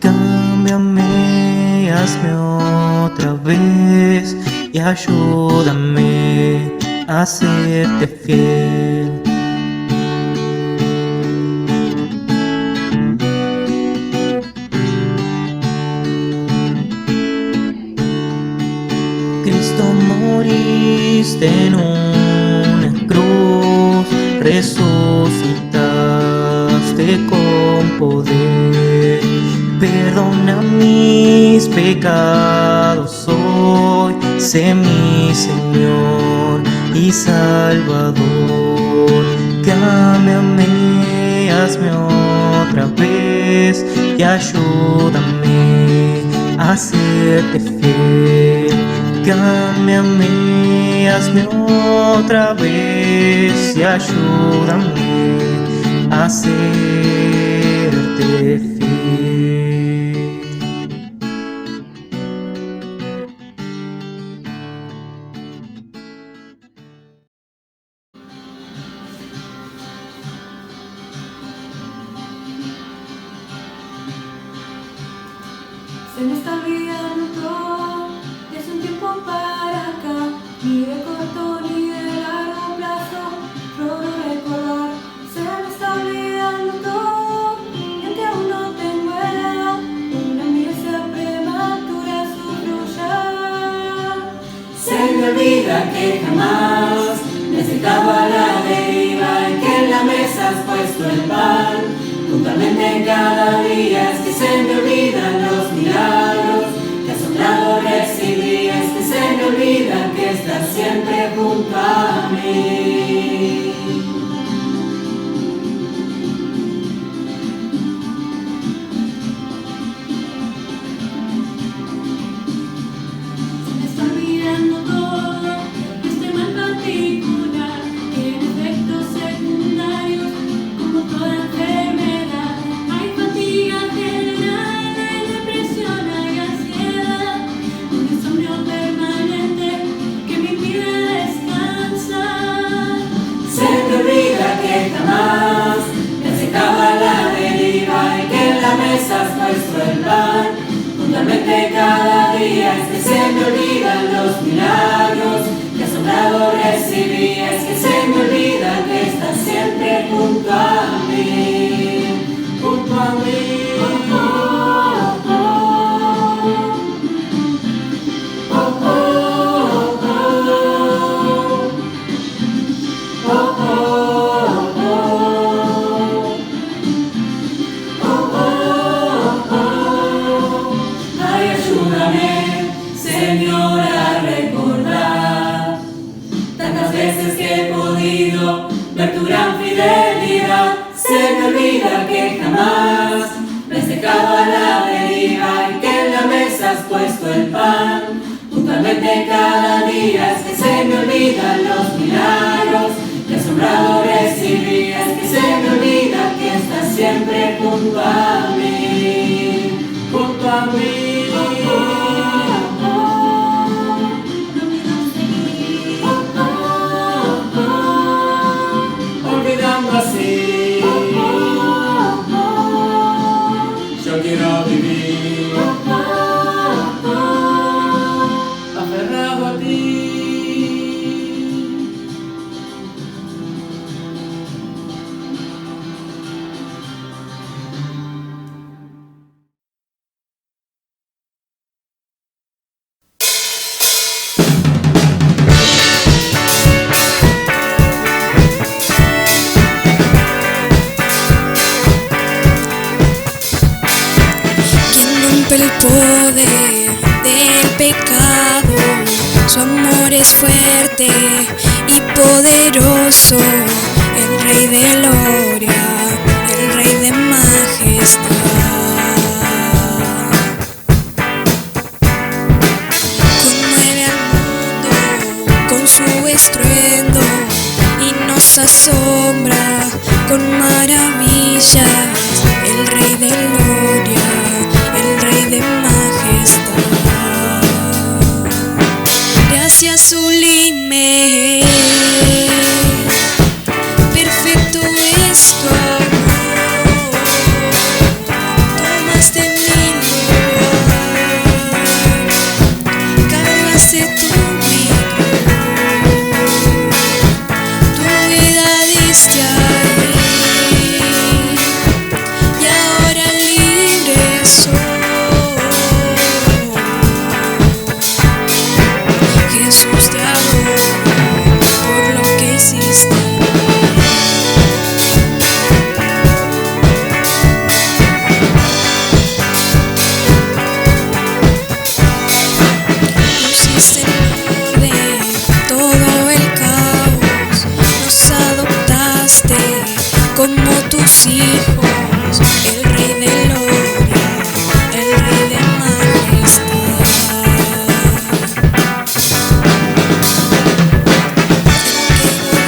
Cámbiame, hazme otra vez y ayúdame a serte fiel. Cristo, moriste en una cruz, resucitaste con poder. Perdona mis pecados hoy, sé mi Señor y Salvador. Cámbiame, hazme otra vez y ayúdame a serte fiel. Cámbiame, hazme otra vez y ayúdame a serte fiel. Se me está olvidando desde un tiempo para acá, ni de corto ni de largo plazo logro recordar. Se me está olvidando y aunque aún no tengo edad, una amnesia prematura sufro ya. Se me olvida que jamás me he sentado a la deriva, en que en la mesa has puesto el pan. Puntualmente cada día es que se me olvidan los milagros que asombrado recibí, es que se me olvida que estás siempre junto a mí. Se me está olvidando todo, este mal particular tiene efectos secundarios como toda enfermedad. Hay fatiga general, hay depresión, hay ansiedad, un insomnio permanente que me impide descansar. Se me olvida que jamás me has dejado a la deriva, y que en la mesa has puesto el pan. Puntualmente cada día es que se me olvidan los milagros que asombrado recibí, es que se me olvida que estás siempre junto a mí, junto a mí. Ay, ayúdame, Señor, a recordar tantas veces que he podido ver tu gran fidelidad. Se me olvida que jamás me has dejado a la deriva, y que en la mesa has puesto el pan. Puntualmente cada día es que se me olvidan los milagros que asombrado recibí, es que se me olvida que estás siempre junto a mí, junto a mí. Olvidando así, yo quiero vivir aferrado a ti. El poder del pecado, su amor es fuerte y poderoso, el Rey de gloria, el Rey de majestad. asombra con maravillas, el Rey de gloria, el Rey de majestad. Gracias sublime, perfecto es tu amor, tomaste mi lugar, cargaste tu tu vida diste ahí, y ahora libre soy. Jesús, te adoro por lo que hiciste. Pusiste en orden todo el caos, nos adoptaste como tus hijos, el Rey de gloria, el Rey de majestad.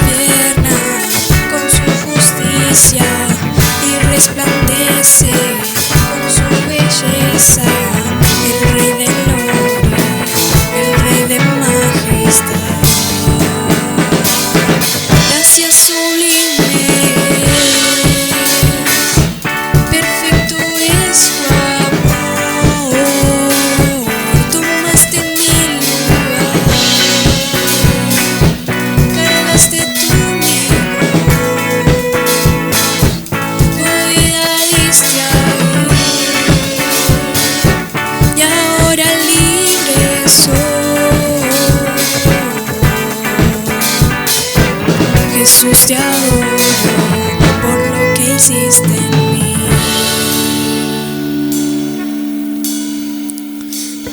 Gobierna con su justicia y resplandece con su belleza, el Rey de gloria, el Rey de majestad. Gracias sublime, perfecto es tu amor, tomaste mi lugar, cargaste tu vida diste ahí, y ahora libre soy. Jesús, te adoro por lo que hiciste en mí.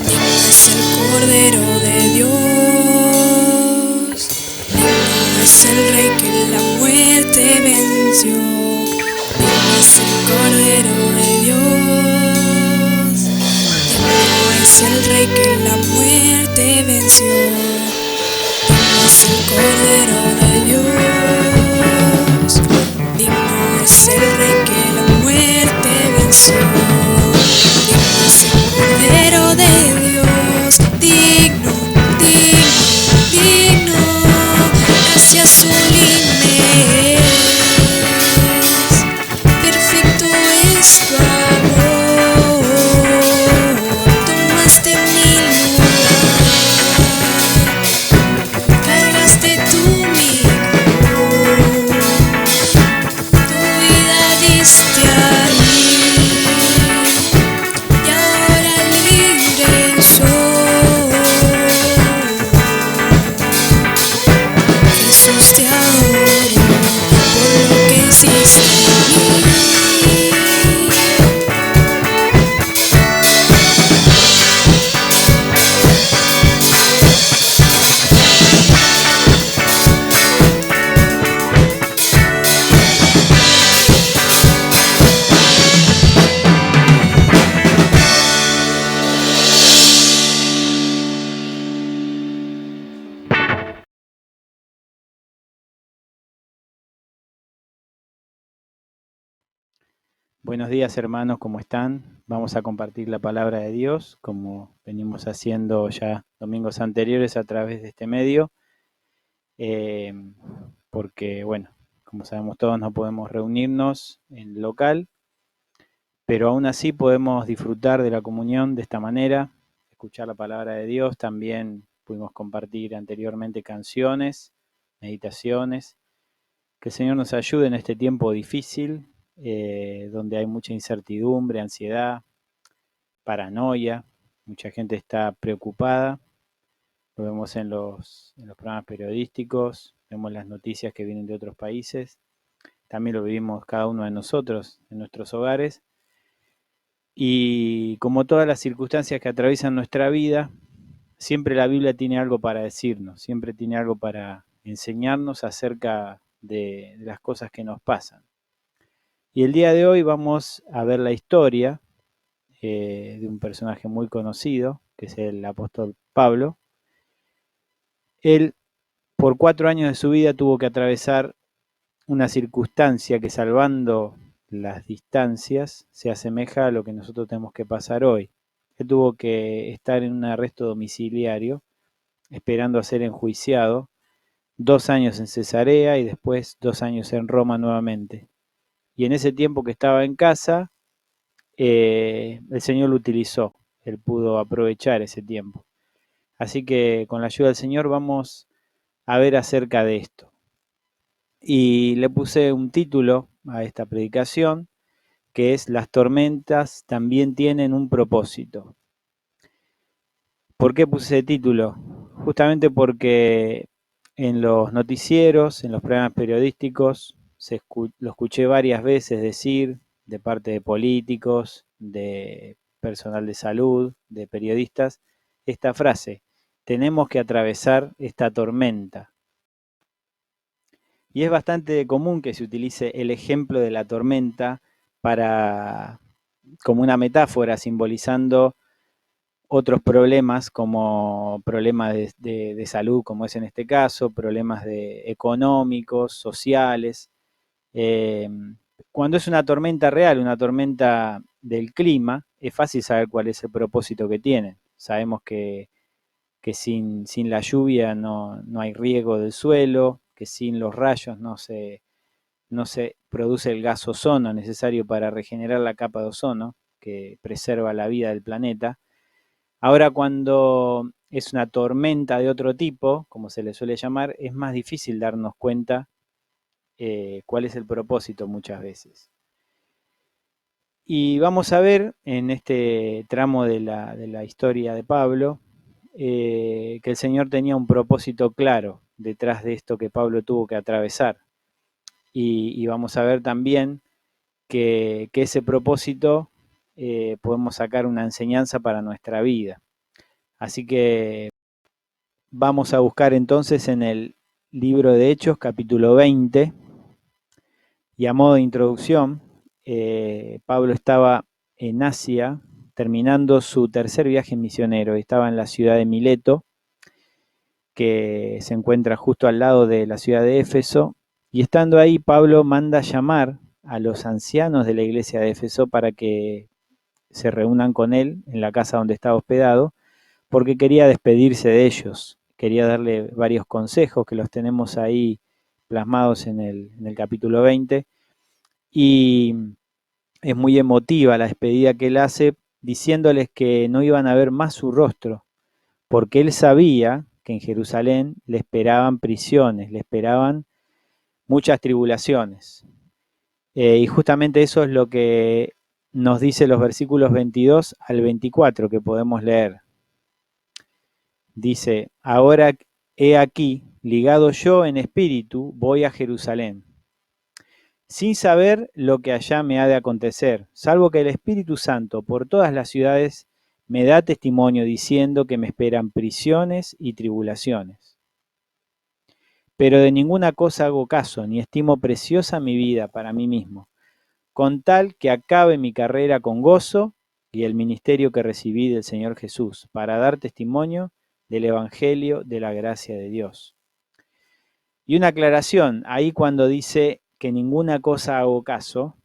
Digno es el Cordero de Dios, digno es el Rey que la muerte venció, digno es el Cordero de Dios, digno es el Rey que la muerte venció, digno es el Cordero de Dios, digno es el Rey que la muerte venció, digno es el Cordero de Dios, digno, digno, digno. Gracias sublime, perfecto es tu amor, tomaste mi lugar, cargaste tu vida diste ahí, y ahora libre soy. Jesús, te adoro por lo que hiciste en mí. Buenos días, hermanos, ¿cómo están? Vamos a compartir la palabra de Dios, como venimos haciendo ya domingos anteriores a través de este medio, porque, bueno, como sabemos todos, no podemos reunirnos en local, pero aún así podemos disfrutar de la comunión de esta manera, escuchar la palabra de Dios. También pudimos compartir anteriormente canciones, meditaciones. Que el Señor nos ayude en este tiempo difícil, donde hay mucha incertidumbre, ansiedad, paranoia, mucha gente está preocupada, lo vemos en los programas periodísticos, vemos las noticias que vienen de otros países, también lo vivimos cada uno de nosotros en nuestros hogares, y como todas las circunstancias que atraviesan nuestra vida, siempre la Biblia tiene algo para decirnos, siempre tiene algo para enseñarnos acerca de las cosas que nos pasan. Y el día de hoy vamos a ver la historia de un personaje muy conocido, que es el apóstol Pablo. Él, por 4 años de su vida, tuvo que atravesar una circunstancia que, salvando las distancias, se asemeja a lo que nosotros tenemos que pasar hoy. Él tuvo que estar en un arresto domiciliario, esperando a ser enjuiciado, 2 años en Cesarea y después 2 años en Roma nuevamente. Y en ese tiempo que estaba en casa, el Señor lo utilizó, él pudo aprovechar ese tiempo. Así que con la ayuda del Señor vamos a ver acerca de esto. Y le puse un título a esta predicación, que es Las tormentas también tienen un propósito. ¿Por qué puse ese título? Justamente porque en los noticieros, en los programas periodísticos, lo escuché varias veces decir de parte de políticos, de personal de salud, de periodistas, esta frase: tenemos que atravesar esta tormenta. Y es bastante común que se utilice el ejemplo de la tormenta como una metáfora, simbolizando otros problemas, como problemas de salud, como es en este caso, problemas económicos, sociales. Cuando es una tormenta real, una tormenta del clima, es fácil saber cuál es el propósito que tiene. Sabemos que sin la lluvia no hay riego del suelo, que sin los rayos no se produce el gas ozono necesario para regenerar la capa de ozono, que preserva la vida del planeta. Ahora, cuando es una tormenta de otro tipo, como se le suele llamar, es más difícil darnos cuenta cuál es el propósito muchas veces. Y vamos a ver en este tramo de la historia de Pablo que el Señor tenía un propósito claro detrás de esto que Pablo tuvo que atravesar. Y vamos a ver también que ese propósito podemos sacar una enseñanza para nuestra vida. Así que vamos a buscar entonces en el libro de Hechos, capítulo 20, y a modo de introducción, Pablo estaba en Asia terminando su tercer viaje misionero. Estaba en la ciudad de Mileto, que se encuentra justo al lado de la ciudad de Éfeso, y estando ahí Pablo manda llamar a los ancianos de la iglesia de Éfeso para que se reúnan con él en la casa donde estaba hospedado, porque quería despedirse de ellos, quería darle varios consejos que los tenemos ahí plasmados en el capítulo 20, y es muy emotiva la despedida que él hace, diciéndoles que no iban a ver más su rostro, porque él sabía que en Jerusalén le esperaban prisiones, le esperaban muchas tribulaciones. Y justamente eso es lo que nos dice los versículos 22 al 24 que podemos leer. Dice: ahora he aquí, ligado yo en espíritu, voy a Jerusalén, sin saber lo que allá me ha de acontecer, salvo que el Espíritu Santo por todas las ciudades me da testimonio diciendo que me esperan prisiones y tribulaciones. Pero de ninguna cosa hago caso, ni estimo preciosa mi vida para mí mismo, con tal que acabe mi carrera con gozo y el ministerio que recibí del Señor Jesús, para dar testimonio del Evangelio de la gracia de Dios. Y una aclaración, ahí cuando dice que ninguna cosa hago caso,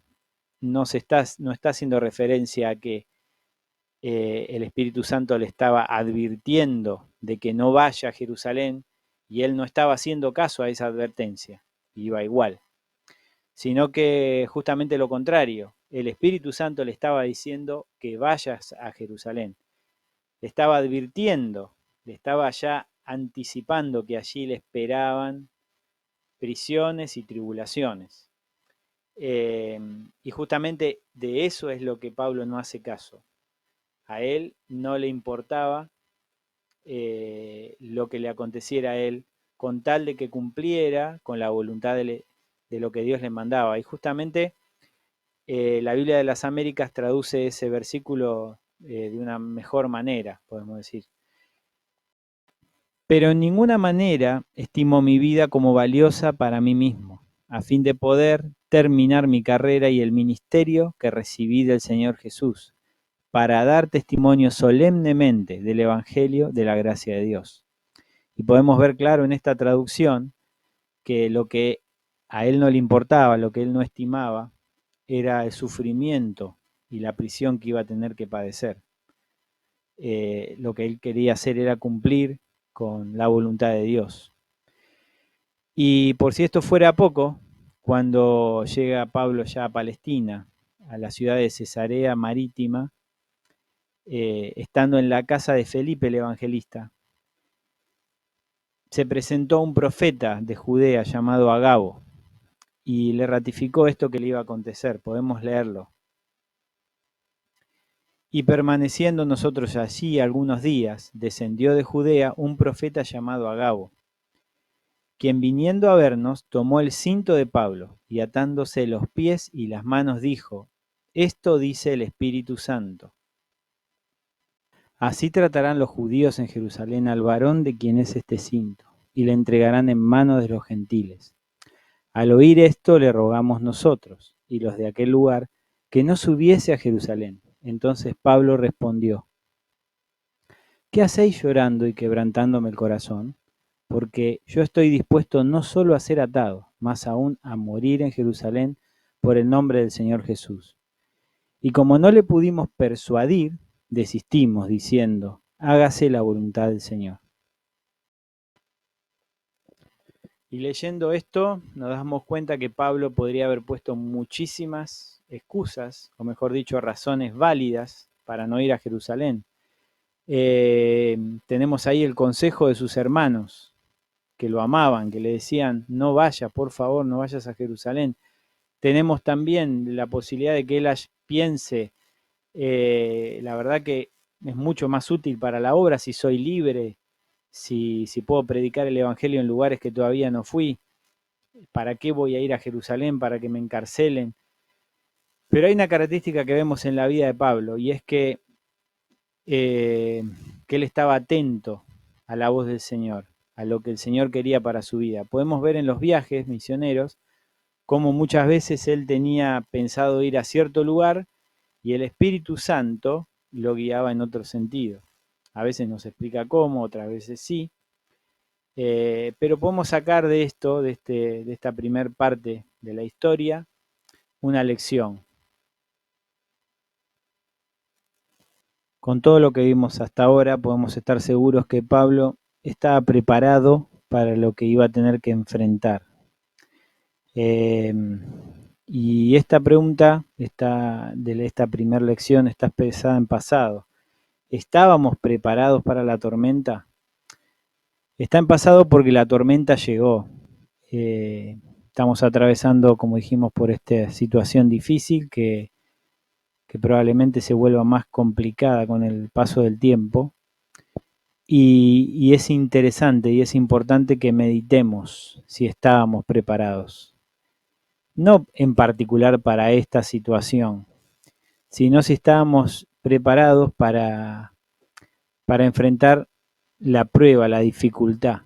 no está haciendo referencia a que el Espíritu Santo le estaba advirtiendo de que no vaya a Jerusalén y él no estaba haciendo caso a esa advertencia, iba igual, sino que justamente lo contrario, el Espíritu Santo le estaba diciendo que vayas a Jerusalén, le estaba advirtiendo, le estaba ya anticipando que allí le esperaban prisiones y tribulaciones. Y justamente de eso es lo que Pablo no hace caso. A él no le importaba lo que le aconteciera a él, con tal de que cumpliera con la voluntad de lo que Dios le mandaba. Y justamente la Biblia de las Américas traduce ese versículo de una mejor manera, podemos decir. Pero en ninguna manera estimo mi vida como valiosa para mí mismo, a fin de poder terminar mi carrera y el ministerio que recibí del Señor Jesús, para dar testimonio solemnemente del Evangelio de la gracia de Dios. Y podemos ver claro en esta traducción que lo que a él no le importaba, lo que él no estimaba, era el sufrimiento y la prisión que iba a tener que padecer. Lo que él quería hacer era cumplir con la voluntad de Dios. Y por si esto fuera poco, cuando llega Pablo ya a Palestina, a la ciudad de Cesarea Marítima, estando en la casa de Felipe el evangelista, se presentó un profeta de Judea llamado Agabo y le ratificó esto que le iba a acontecer. Podemos leerlo. Y permaneciendo nosotros allí algunos días, descendió de Judea un profeta llamado Agabo, quien viniendo a vernos tomó el cinto de Pablo y atándose los pies y las manos dijo: esto dice el Espíritu Santo. Así tratarán los judíos en Jerusalén al varón de quien es este cinto, y le entregarán en manos de los gentiles. Al oír esto le rogamos nosotros y los de aquel lugar que no subiese a Jerusalén. Entonces Pablo respondió: ¿qué hacéis llorando y quebrantándome el corazón? Porque yo estoy dispuesto no solo a ser atado, más aún a morir en Jerusalén por el nombre del Señor Jesús. Y como no le pudimos persuadir, desistimos diciendo: hágase la voluntad del Señor. Y leyendo esto nos damos cuenta que Pablo podría haber puesto muchísimas excusas, o mejor dicho, razones válidas para no ir a Jerusalén. Tenemos ahí el consejo de sus hermanos, que lo amaban, que le decían: no vayas, por favor, no vayas a Jerusalén. Tenemos también la posibilidad de que él piense, la verdad que es mucho más útil para la obra si soy libre, si puedo predicar el Evangelio en lugares que todavía no fui. ¿Para qué voy a ir a Jerusalén? ¿Para que me encarcelen? Pero hay una característica que vemos en la vida de Pablo, y es que él estaba atento a la voz del Señor, a lo que el Señor quería para su vida. Podemos ver en los viajes misioneros cómo muchas veces él tenía pensado ir a cierto lugar y el Espíritu Santo lo guiaba en otro sentido. A veces no se explica cómo, otras veces sí. Pero podemos sacar de esto, de esta primer parte de la historia, una lección. Con todo lo que vimos hasta ahora, podemos estar seguros que Pablo estaba preparado para lo que iba a tener que enfrentar. Y esta pregunta de esta primera lección está expresada en pasado. ¿Estábamos preparados para la tormenta? Está en pasado porque la tormenta llegó. Estamos atravesando, como dijimos, por esta situación difícil que probablemente se vuelva más complicada con el paso del tiempo. Y es interesante y es importante que meditemos si estábamos preparados. No en particular para esta situación, sino si estábamos preparados para enfrentar la prueba, la dificultad,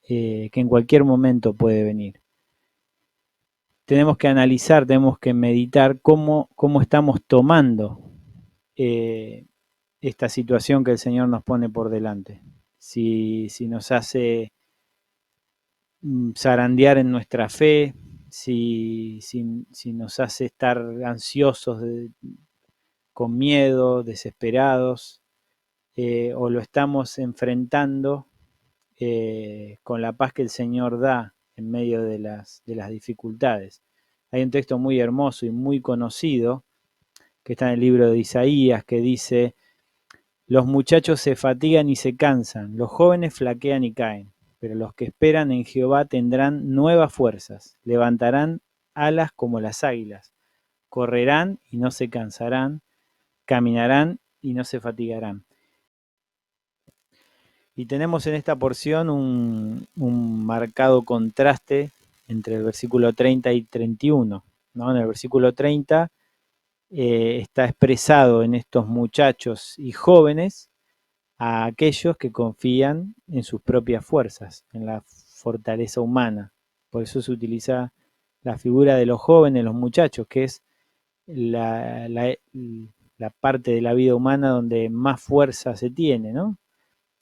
que en cualquier momento puede venir. Tenemos que analizar, tenemos que meditar cómo estamos tomando esta situación que el Señor nos pone por delante. Si nos hace zarandear en nuestra fe, si nos hace estar ansiosos, con miedo, desesperados, o lo estamos enfrentando con la paz que el Señor da en medio de las dificultades. Hay un texto muy hermoso y muy conocido que está en el libro de Isaías, que dice: los muchachos se fatigan y se cansan, los jóvenes flaquean y caen, pero los que esperan en Jehová tendrán nuevas fuerzas, levantarán alas como las águilas, correrán y no se cansarán, caminarán y no se fatigarán. Y tenemos en esta porción un marcado contraste entre el versículo 30 y 31. ¿no? En el versículo 30 está expresado en estos muchachos y jóvenes a aquellos que confían en sus propias fuerzas, en la fortaleza humana. Por eso se utiliza la figura de los jóvenes, los muchachos, que es la parte de la vida humana donde más fuerza se tiene, ¿no?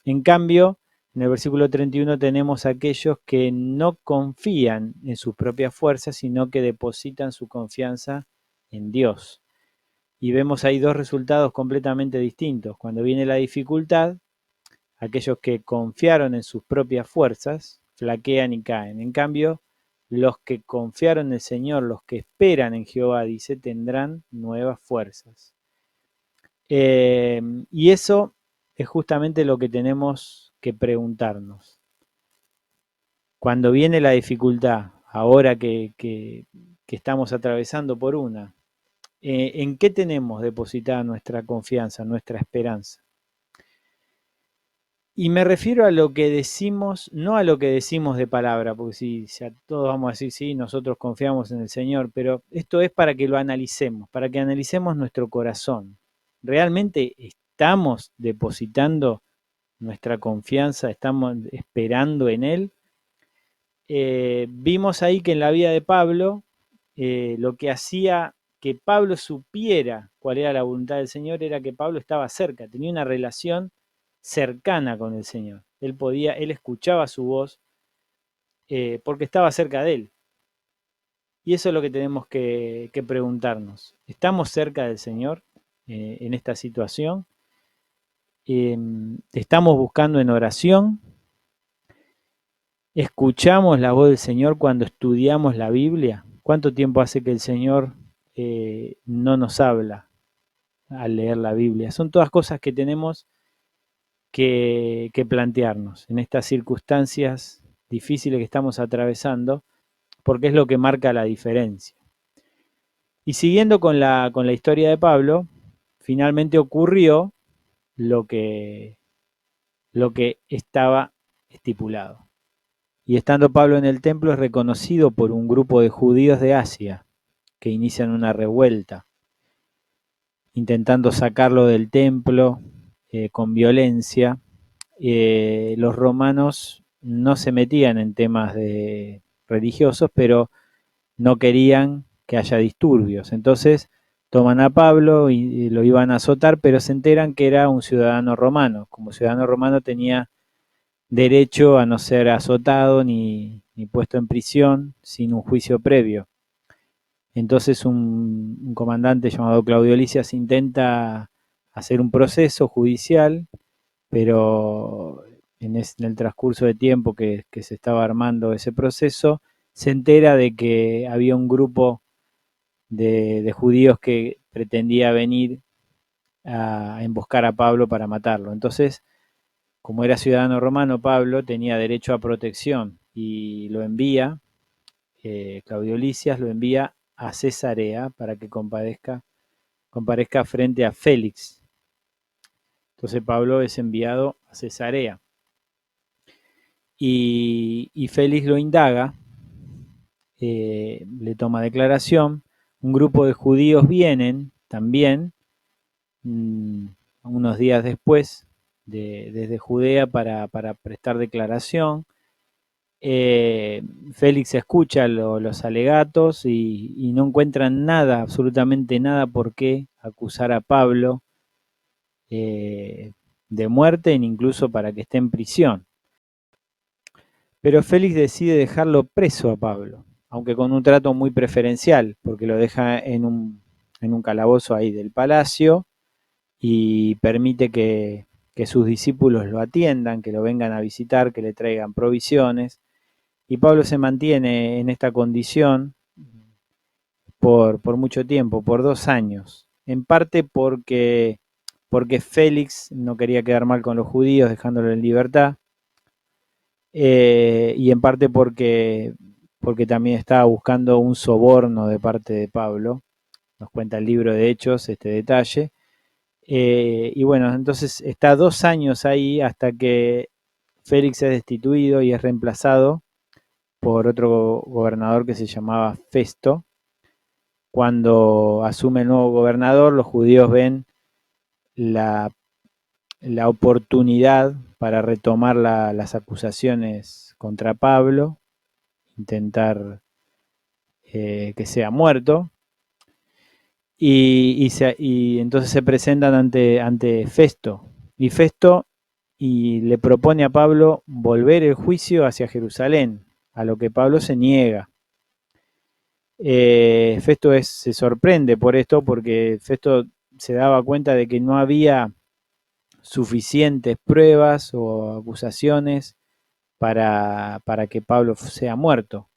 En cambio, En el versículo 31 tenemos a aquellos que no confían en sus propias fuerzas, sino que depositan su confianza en Dios. Y vemos ahí dos resultados completamente distintos. Cuando viene la dificultad, aquellos que confiaron en sus propias fuerzas flaquean y caen. En cambio, los que confiaron en el Señor, los que esperan en Jehová, dice, tendrán nuevas fuerzas. Y eso es justamente lo que tenemos que preguntarnos. Cuando viene la dificultad, ahora que estamos atravesando por una, ¿en qué tenemos depositada nuestra confianza, nuestra esperanza? Y me refiero a lo que decimos, no a lo que decimos de palabra, porque si todos vamos a decir, sí, nosotros confiamos en el Señor, pero esto es para que lo analicemos, para que analicemos nuestro corazón. ¿Realmente estamos depositando nuestra confianza, estamos esperando en Él? Vimos ahí que en la vida de Pablo, lo que hacía que Pablo supiera cuál era la voluntad del Señor era que Pablo estaba cerca, tenía una relación cercana con el Señor. Él escuchaba su voz porque estaba cerca de Él. Y eso es lo que tenemos que preguntarnos. ¿Estamos cerca del Señor en esta situación? ¿Estamos buscando en oración? ¿Escuchamos la voz del Señor cuando estudiamos la Biblia? ¿Cuánto tiempo hace que el Señor no nos habla al leer la Biblia? Son todas cosas que tenemos que plantearnos en estas circunstancias difíciles que estamos atravesando, porque es lo que marca la diferencia. Y siguiendo con la historia de Pablo, finalmente ocurrió lo que estaba estipulado. Y estando Pablo en el templo es reconocido por un grupo de judíos de Asia que inician una revuelta, intentando sacarlo del templo con violencia. Los romanos no se metían en temas religiosos, pero no querían que haya disturbios. Entonces toman a Pablo y lo iban a azotar, pero se enteran que era un ciudadano romano. Como ciudadano romano tenía derecho a no ser azotado ni puesto en prisión sin un juicio previo. Entonces un comandante llamado Claudio Lisias intenta hacer un proceso judicial, pero en el transcurso de tiempo que se estaba armando ese proceso, se entera de que había un grupo de judíos que pretendía venir a emboscar a Pablo para matarlo. Entonces, como era ciudadano romano, Pablo tenía derecho a protección y lo envía, Claudio Lisias lo envía a Cesarea para que comparezca frente a Félix. Entonces Pablo es enviado a Cesarea y Félix lo indaga, le toma declaración. Un grupo de judíos vienen también unos días después desde Judea para prestar declaración. Félix escucha los alegatos y no encuentran nada, absolutamente nada por qué acusar a Pablo de muerte, ni incluso para que esté en prisión. Pero Félix decide dejarlo preso a Pablo, aunque con un trato muy preferencial, porque lo deja en un calabozo ahí del palacio y permite que sus discípulos lo atiendan, que lo vengan a visitar, que le traigan provisiones. Y Pablo se mantiene en esta condición por mucho tiempo, por 2 años, en parte porque Félix no quería quedar mal con los judíos dejándolo en libertad, y en parte porque también estaba buscando un soborno de parte de Pablo. Nos cuenta el libro de Hechos este detalle. Y bueno, entonces está 2 años ahí hasta que Félix es destituido y es reemplazado por otro gobernador que se llamaba Festo. Cuando asume el nuevo gobernador, los judíos ven la oportunidad para retomar las acusaciones contra Pablo, intentar que sea muerto, y entonces se presentan ante Festo, y Festo y le propone a Pablo volver el juicio hacia Jerusalén, a lo que Pablo se niega. Festo se sorprende por esto, porque Festo se daba cuenta de que no había suficientes pruebas o acusaciones para que Pablo sea muerto.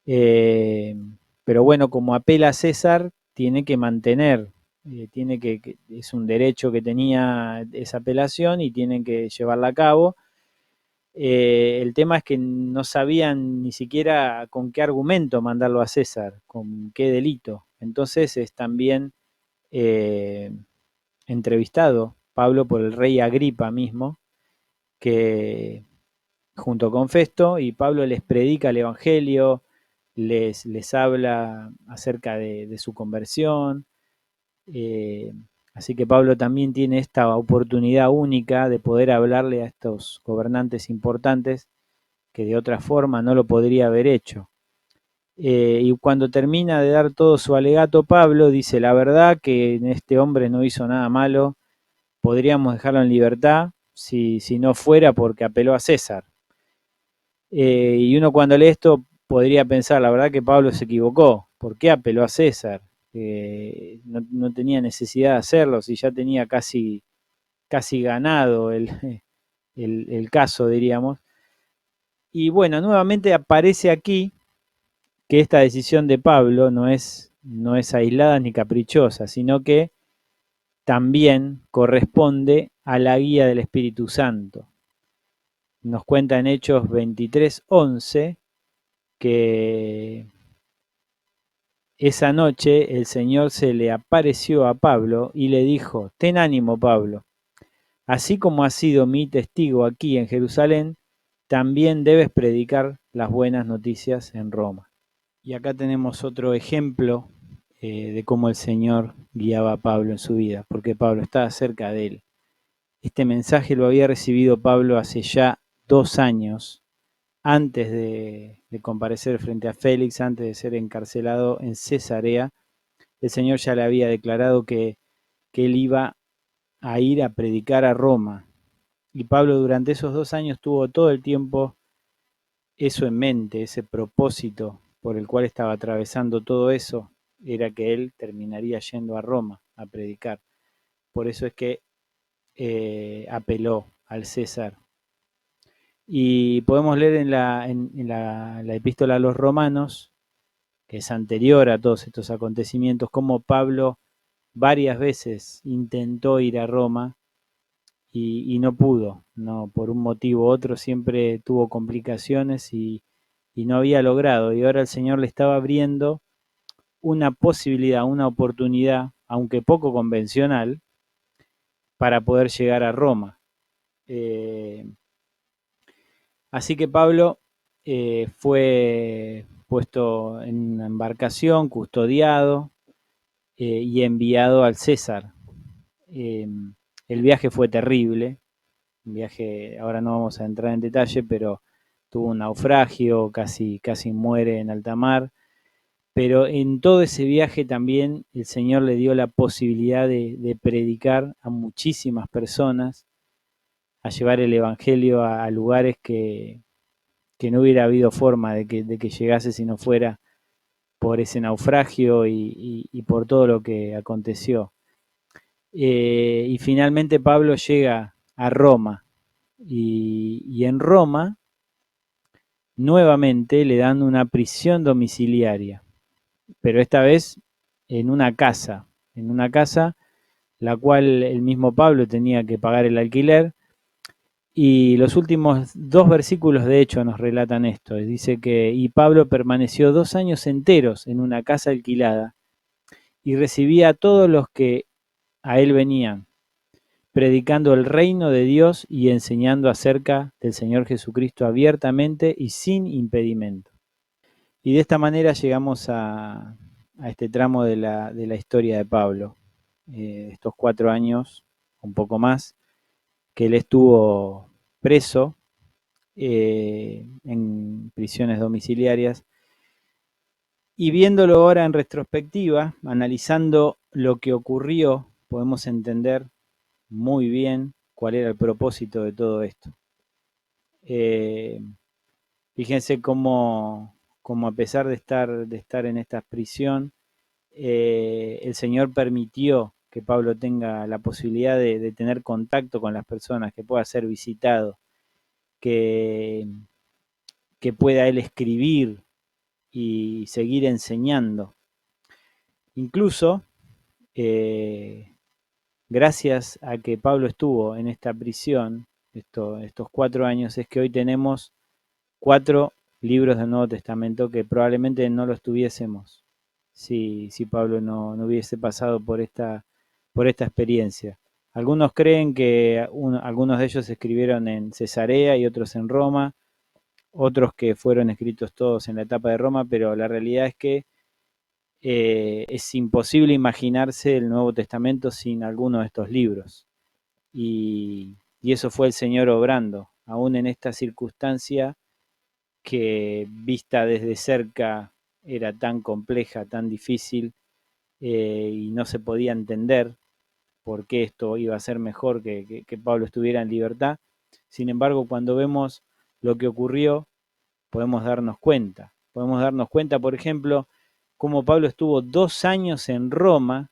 Pero bueno, como apela a César, tiene que mantener, es un derecho que tenía esa apelación y tienen que llevarla a cabo. El tema es que no sabían ni siquiera con qué argumento mandarlo a César, con qué delito. Entonces es también entrevistado Pablo por el rey Agripa mismo, que junto con Festo, y Pablo les predica el Evangelio, les habla acerca de su conversión. Así que Pablo también tiene esta oportunidad única de poder hablarle a estos gobernantes importantes que de otra forma no lo podría haber hecho. Y cuando termina de dar todo su alegato, Pablo dice: la verdad que este hombre no hizo nada malo, podríamos dejarlo en libertad si no fuera porque apeló a César. Y uno cuando lee esto podría pensar, la verdad que Pablo se equivocó, ¿por qué apeló a César? No tenía necesidad de hacerlo, si ya tenía casi ganado el caso, diríamos. Y bueno, nuevamente aparece aquí que esta decisión de Pablo no es aislada ni caprichosa, sino que también corresponde a la guía del Espíritu Santo. Nos cuenta en Hechos 23:11 que esa noche el Señor se le apareció a Pablo y le dijo: ten ánimo, Pablo, así como has sido mi testigo aquí en Jerusalén, también debes predicar las buenas noticias en Roma. Y acá tenemos otro ejemplo de cómo el Señor guiaba a Pablo en su vida, porque Pablo estaba cerca de él. Este mensaje lo había recibido Pablo hace ya 2 años, antes de comparecer frente a Félix, antes de ser encarcelado en Cesarea. El Señor ya le había declarado que él iba a ir a predicar a Roma. Y Pablo durante esos 2 años tuvo todo el tiempo eso en mente, ese propósito por el cual estaba atravesando todo eso, era que él terminaría yendo a Roma a predicar. Por eso es que apeló al César. Y podemos leer en la epístola a los Romanos, que es anterior a todos estos acontecimientos, cómo Pablo varias veces intentó ir a Roma y no pudo, no, por un motivo u otro siempre tuvo complicaciones y no había logrado. Y ahora el Señor le estaba abriendo una posibilidad, una oportunidad, aunque poco convencional, para poder llegar a Roma. Así que Pablo fue puesto en una embarcación, custodiado y enviado al César. El viaje fue terrible, un viaje, ahora no vamos a entrar en detalle, pero tuvo un naufragio, casi muere en alta mar, pero en todo ese viaje también el Señor le dio la posibilidad de predicar a muchísimas personas, a llevar el Evangelio a lugares que no hubiera habido forma de que llegase si no fuera por ese naufragio y por todo lo que aconteció. Y finalmente Pablo llega a Roma y en Roma nuevamente le dan una prisión domiciliaria, pero esta vez en una casa la cual el mismo Pablo tenía que pagar el alquiler. Y los últimos 2 versículos de hecho nos relatan esto. Dice que y Pablo permaneció 2 años enteros en una casa alquilada y recibía a todos los que a él venían, predicando el reino de Dios y enseñando acerca del Señor Jesucristo abiertamente y sin impedimento. Y de esta manera llegamos a este tramo de la historia de Pablo, estos 4 años, un poco más, que él estuvo preso en prisiones domiciliarias. Y viéndolo ahora en retrospectiva, analizando lo que ocurrió, podemos entender muy bien cuál era el propósito de todo esto. Fíjense cómo a pesar de estar en esta prisión, el Señor permitió que Pablo tenga la posibilidad de tener contacto con las personas, que pueda ser visitado, que pueda él escribir y seguir enseñando. Incluso, gracias a que Pablo estuvo en esta prisión, estos 4 años, es que hoy tenemos 4 libros del Nuevo Testamento que probablemente no los tuviésemos si Pablo no hubiese pasado por esta experiencia. Algunos creen que algunos de ellos se escribieron en Cesarea y otros en Roma, otros que fueron escritos todos en la etapa de Roma, pero la realidad es que es imposible imaginarse el Nuevo Testamento sin alguno de estos libros. Y eso fue el Señor obrando, aún en esta circunstancia que vista desde cerca era tan compleja, tan difícil, y no se podía entender por qué esto iba a ser mejor que Pablo estuviera en libertad. Sin embargo, cuando vemos lo que ocurrió, podemos darnos cuenta. Podemos darnos cuenta, por ejemplo, cómo Pablo estuvo 2 años en Roma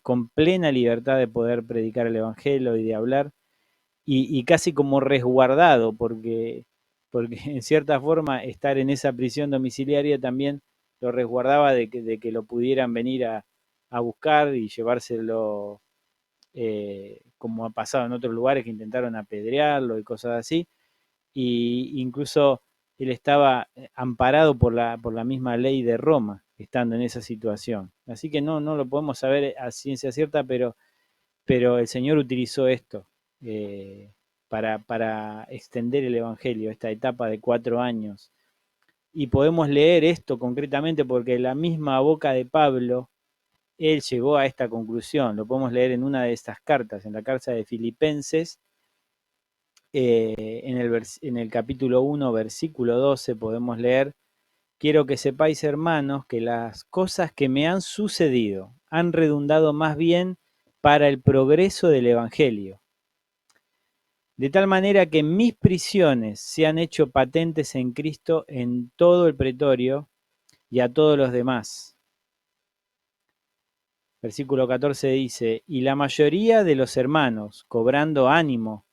con plena libertad de poder predicar el Evangelio y de hablar, y casi como resguardado, porque en cierta forma estar en esa prisión domiciliaria también lo resguardaba de que lo pudieran venir a buscar y llevárselo, como ha pasado en otros lugares que intentaron apedrearlo y cosas así. Y incluso él estaba amparado por la misma ley de Roma, estando en esa situación. Así que no lo podemos saber a ciencia cierta, pero el Señor utilizó esto para extender el Evangelio, esta etapa de 4 años. Y podemos leer esto concretamente porque la misma boca de Pablo, él llegó a esta conclusión. Lo podemos leer en una de estas cartas, en la carta de Filipenses, en el capítulo 1, versículo 12, podemos leer: quiero que sepáis, hermanos, que las cosas que me han sucedido han redundado más bien para el progreso del Evangelio, de tal manera que mis prisiones se han hecho patentes en Cristo en todo el pretorio y a todos los demás. Versículo 14 dice: y la mayoría de los hermanos, cobrando ánimo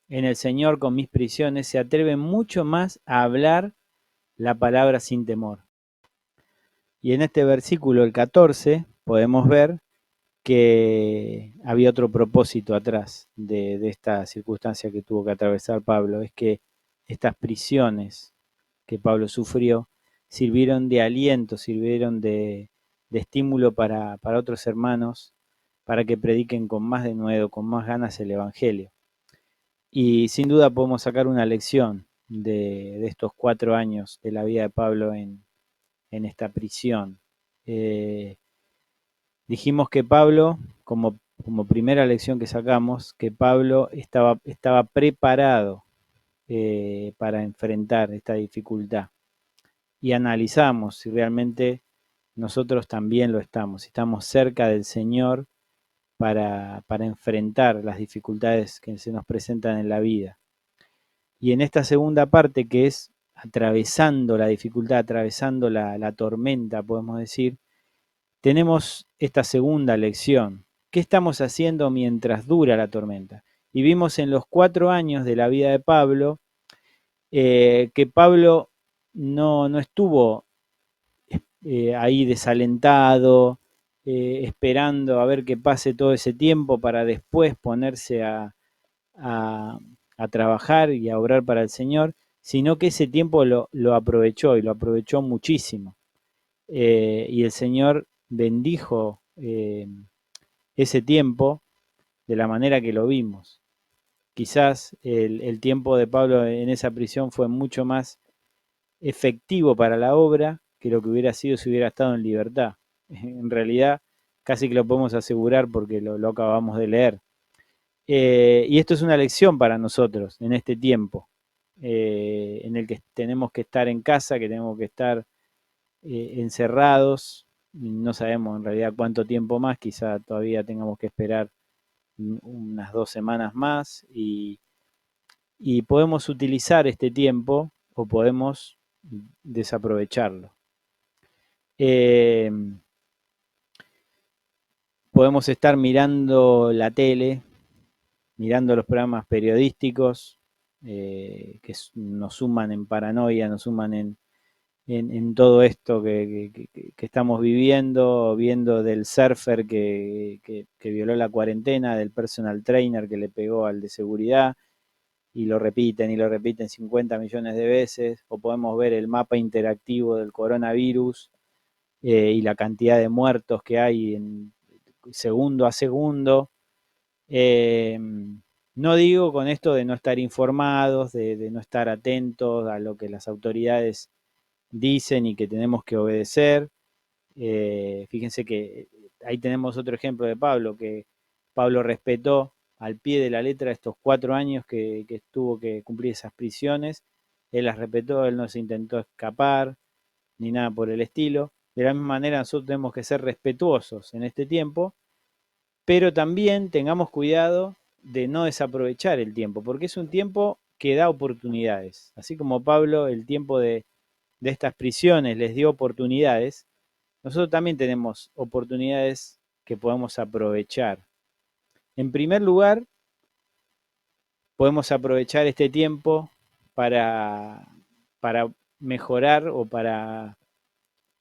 en el Señor con mis prisiones, se atreven mucho más a hablar la palabra sin temor. Y en este versículo, el 14, podemos ver que había otro propósito atrás de esta circunstancia que tuvo que atravesar Pablo. Es que estas prisiones que Pablo sufrió sirvieron de aliento, sirvieron de estímulo para otros hermanos, para que prediquen con más denuedo, con más ganas el Evangelio. Y sin duda podemos sacar una lección de estos 4 años de la vida de Pablo en esta prisión. Dijimos que Pablo, como primera lección que sacamos, que Pablo estaba preparado para enfrentar esta dificultad. Y analizamos si realmente nosotros también lo estamos, si estamos cerca del Señor para enfrentar las dificultades que se nos presentan en la vida. Y en esta segunda parte, que es atravesando la dificultad, atravesando la tormenta, podemos decir, tenemos esta segunda lección. ¿Qué estamos haciendo mientras dura la tormenta? Y vimos en los 4 años de la vida de Pablo que Pablo no estuvo ahí desalentado, esperando a ver que pase todo ese tiempo para después ponerse a trabajar y a obrar para el Señor, sino que ese tiempo lo aprovechó, y lo aprovechó muchísimo. Y el Señor bendijo ese tiempo de la manera que lo vimos. Quizás el tiempo de Pablo en esa prisión fue mucho más efectivo para la obra que lo que hubiera sido si hubiera estado en libertad. En realidad, casi que lo podemos asegurar porque lo acabamos de leer. Y esto es una lección para nosotros en este tiempo, en el que tenemos que estar en casa, que tenemos que estar encerrados. No sabemos en realidad cuánto tiempo más, quizá todavía tengamos que esperar unas 2 semanas más y podemos utilizar este tiempo o podemos desaprovecharlo. Podemos estar mirando la tele, mirando los programas periodísticos que nos suman en paranoia, nos suman en todo esto que estamos viviendo, viendo del surfer que violó la cuarentena, del personal trainer que le pegó al de seguridad, y lo repiten 50 millones de veces, o podemos ver el mapa interactivo del coronavirus y la cantidad de muertos que hay en segundo a segundo. No digo con esto de no estar informados, de no estar atentos a lo que las autoridades dicen y que tenemos que obedecer. Fíjense que ahí tenemos otro ejemplo de Pablo, que Pablo respetó al pie de la letra estos 4 años que tuvo que cumplir esas prisiones. Él las respetó, él no se intentó escapar, ni nada por el estilo. De la misma manera nosotros tenemos que ser respetuosos en este tiempo, pero también tengamos cuidado de no desaprovechar el tiempo, porque es un tiempo que da oportunidades. Así como Pablo, el tiempo de estas prisiones les dio oportunidades, nosotros también tenemos oportunidades que podemos aprovechar. En primer lugar, podemos aprovechar este tiempo para mejorar o para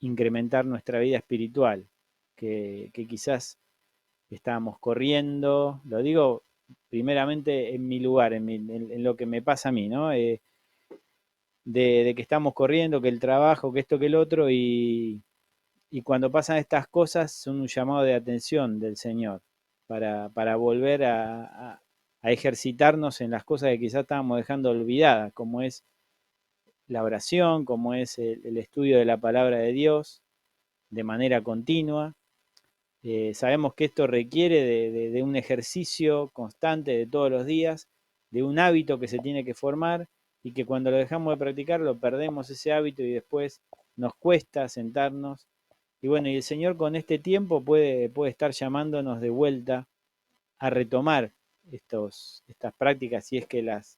incrementar nuestra vida espiritual, que quizás estábamos corriendo, lo digo primeramente en mi lugar, en lo que me pasa a mí, ¿no? De que estamos corriendo, que el trabajo, que esto, que el otro, y cuando pasan estas cosas son un llamado de atención del Señor para volver a ejercitarnos en las cosas que quizás estábamos dejando olvidadas, como es la oración, como es el estudio de la palabra de Dios de manera continua. Sabemos que esto requiere de un ejercicio constante de todos los días, de un hábito que se tiene que formar y que cuando lo dejamos de practicar lo perdemos ese hábito y después nos cuesta sentarnos. Y bueno, y el Señor con este tiempo puede estar llamándonos de vuelta a retomar estas prácticas si es que las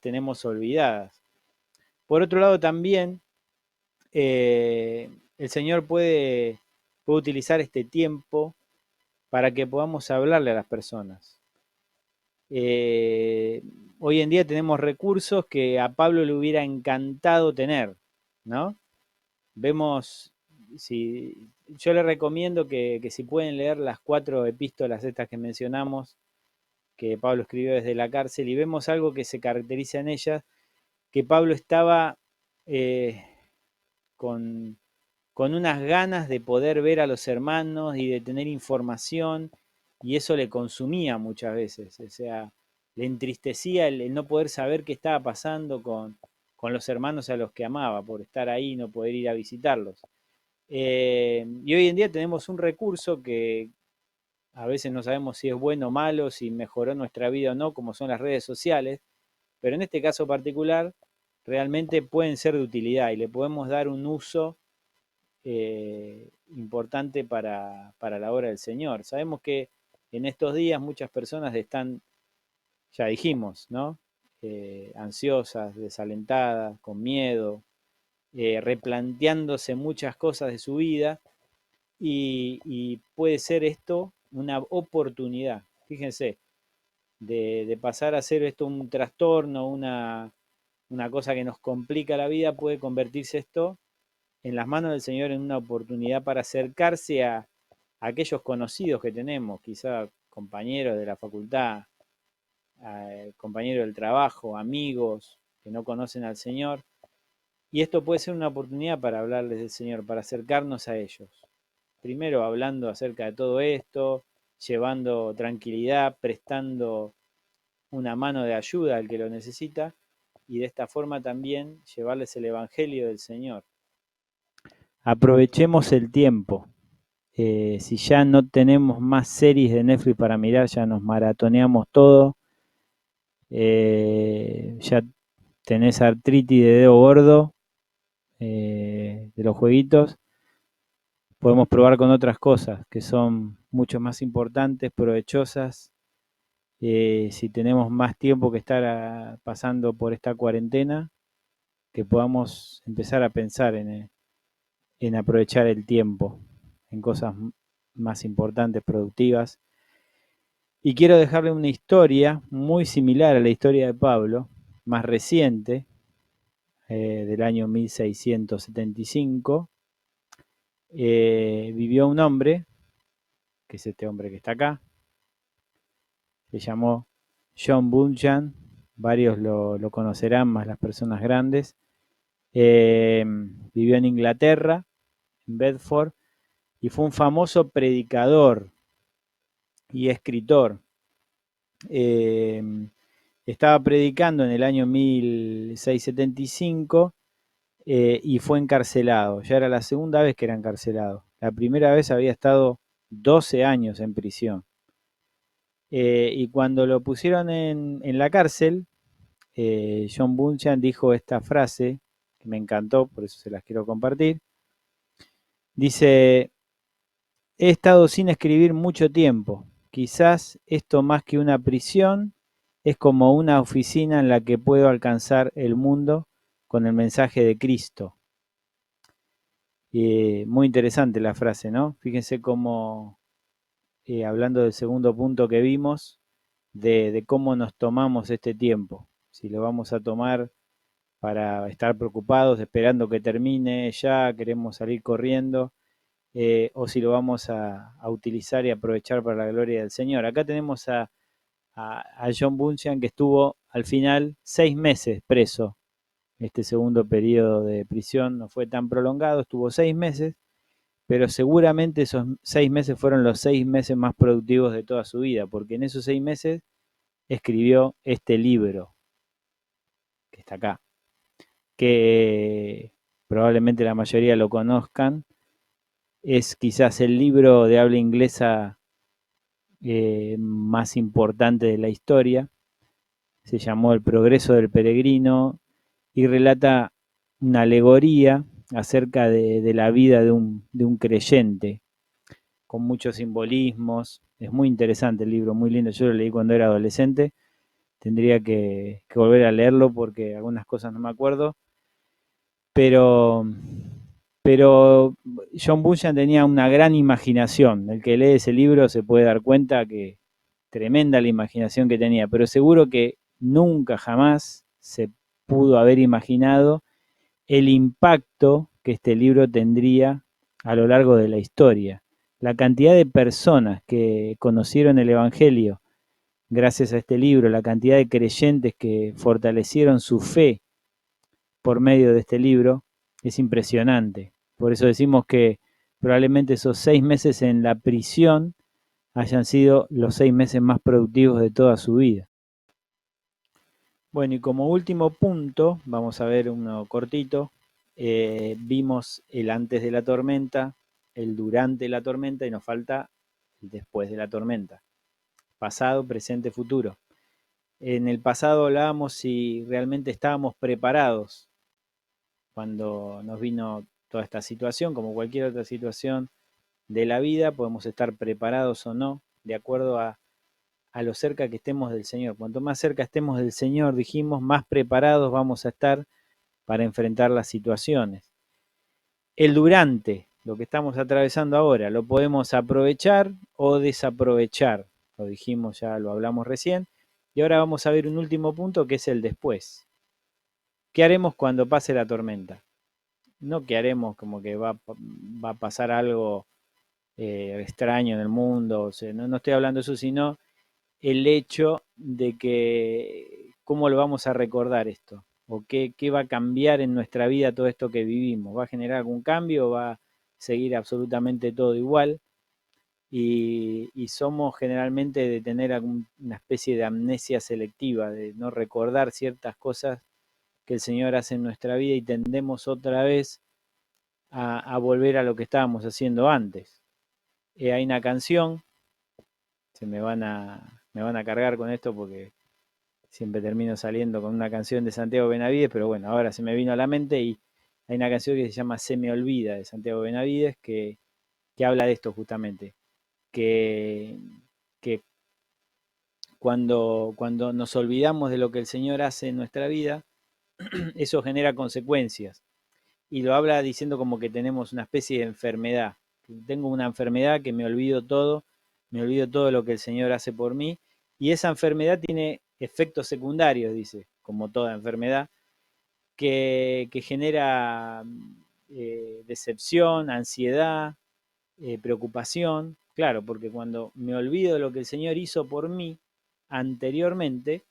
tenemos olvidadas. Por otro lado también, el Señor puede utilizar este tiempo para que podamos hablarle a las personas. Hoy en día tenemos recursos que a Pablo le hubiera encantado tener, ¿no? Vemos, yo le recomiendo que si pueden leer las 4 epístolas estas que mencionamos, que Pablo escribió desde la cárcel, y vemos algo que se caracteriza en ellas, que Pablo estaba con unas ganas de poder ver a los hermanos y de tener información, y eso le consumía muchas veces, o sea, le entristecía el no poder saber qué estaba pasando con los hermanos a los que amaba, por estar ahí y no poder ir a visitarlos. Y hoy en día tenemos un recurso que a veces no sabemos si es bueno o malo, si mejoró nuestra vida o no, como son las redes sociales, pero en este caso particular realmente pueden ser de utilidad y le podemos dar un uso importante para la obra del Señor. Sabemos que en estos días muchas personas están, ya dijimos, ¿no? Ansiosas, desalentadas, con miedo, replanteándose muchas cosas de su vida y puede ser esto una oportunidad, fíjense, de pasar a ser esto un trastorno, una cosa que nos complica la vida, puede convertirse esto en las manos del Señor en una oportunidad para acercarse a aquellos conocidos que tenemos, quizá compañeros de la facultad, compañeros del trabajo, amigos que no conocen al Señor. Y esto puede ser una oportunidad para hablarles del Señor, para acercarnos a ellos. Primero hablando acerca de todo esto, llevando tranquilidad, prestando una mano de ayuda al que lo necesita y de esta forma también llevarles el Evangelio del Señor. Aprovechemos el tiempo. Si ya no tenemos más series de Netflix para mirar, ya nos maratoneamos todo. Ya tenés artritis de dedo gordo de los jueguitos. Podemos probar con otras cosas que son mucho más importantes, provechosas si tenemos más tiempo que estar pasando por esta cuarentena, que podamos empezar a pensar en aprovechar el tiempo, en cosas más importantes, productivas. Y quiero dejarle una historia muy similar a la historia de Pablo, más reciente, del año 1675. Vivió un hombre, que es este hombre que está acá, se llamó John Bunyan, varios lo conocerán, más las personas grandes. Vivió en Inglaterra, en Bedford, y fue un famoso predicador y escritor. Estaba predicando en el año 1675 y fue encarcelado. Ya era la segunda vez que era encarcelado. La primera vez había estado 12 años en prisión. Y cuando lo pusieron en la cárcel, John Bunyan dijo esta frase, que me encantó, por eso se las quiero compartir. Dice: he estado sin escribir mucho tiempo. Quizás esto, más que una prisión, es como una oficina en la que puedo alcanzar el mundo con el mensaje de Cristo. Muy interesante la frase, ¿no? Fíjense cómo, hablando del segundo punto que vimos, de cómo nos tomamos este tiempo. Si lo vamos a tomar para estar preocupados, esperando que termine ya, queremos salir corriendo, o si lo vamos a utilizar y aprovechar para la gloria del Señor. Acá tenemos a John Bunyan, que estuvo al final 6 meses preso. Este segundo periodo de prisión no fue tan prolongado, estuvo 6 meses, pero seguramente esos 6 meses fueron los 6 meses más productivos de toda su vida, porque en esos 6 meses escribió este libro, que está acá, que probablemente la mayoría lo conozcan. Es quizás el libro de habla inglesa más importante de la historia. Se llamó El progreso del peregrino y relata una alegoría acerca de la vida de un creyente, con muchos simbolismos. Es muy interesante el libro, muy lindo. Yo lo leí cuando era adolescente. Tendría que volver a leerlo porque algunas cosas no me acuerdo. Pero John Bunyan tenía una gran imaginación. El que lee ese libro se puede dar cuenta que tremenda la imaginación que tenía, pero seguro que nunca jamás se pudo haber imaginado el impacto que este libro tendría a lo largo de la historia. La cantidad de personas que conocieron el Evangelio gracias a este libro, la cantidad de creyentes que fortalecieron su fe por medio de este libro, es impresionante. Por eso decimos que probablemente esos 6 meses en la prisión hayan sido los 6 meses más productivos de toda su vida. Bueno, y como último punto, vamos a ver uno cortito. Vimos el antes de la tormenta, el durante la tormenta y nos falta el después de la tormenta. Pasado, presente, futuro. En el pasado hablábamos si realmente estábamos preparados cuando nos vino toda esta situación, como cualquier otra situación de la vida, podemos estar preparados o no, de acuerdo a lo cerca que estemos del Señor. Cuanto más cerca estemos del Señor, dijimos, más preparados vamos a estar para enfrentar las situaciones. El durante, lo que estamos atravesando ahora, lo podemos aprovechar o desaprovechar. Lo dijimos ya, lo hablamos recién. Y ahora vamos a ver un último punto que es el después. ¿Qué haremos cuando pase la tormenta? No qué haremos como que va a pasar algo extraño en el mundo. O sea, no estoy hablando de eso, sino el hecho de que cómo lo vamos a recordar esto, o qué va a cambiar en nuestra vida todo esto que vivimos. ¿Va a generar algún cambio o va a seguir absolutamente todo igual? Y somos generalmente de tener una especie de amnesia selectiva, de no recordar ciertas cosas que el Señor hace en nuestra vida y tendemos otra vez a volver a lo que estábamos haciendo antes. Hay una canción, me van a cargar con esto porque siempre termino saliendo con una canción de Santiago Benavides, pero bueno, ahora se me vino a la mente y hay una canción que se llama Se me olvida de Santiago Benavides que habla de esto justamente, que cuando nos olvidamos de lo que el Señor hace en nuestra vida, eso genera consecuencias. Y lo habla diciendo como que tenemos una especie de enfermedad. Tengo una enfermedad que me olvido todo lo que el Señor hace por mí, y esa enfermedad tiene efectos secundarios, dice, como toda enfermedad, que genera decepción, ansiedad, preocupación. Claro, porque cuando me olvido de lo que el Señor hizo por mí anteriormente,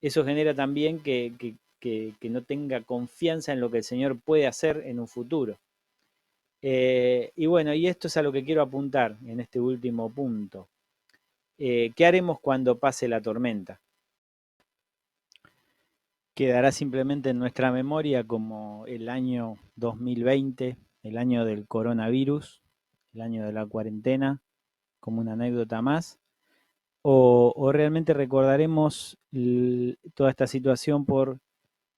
eso genera también que no tenga confianza en lo que el Señor puede hacer en un futuro. Y bueno, y esto es a lo que quiero apuntar en este último punto. ¿Qué haremos cuando pase la tormenta? Quedará simplemente en nuestra memoria como el año 2020, el año del coronavirus, el año de la cuarentena, como una anécdota más, o realmente recordaremos toda esta situación por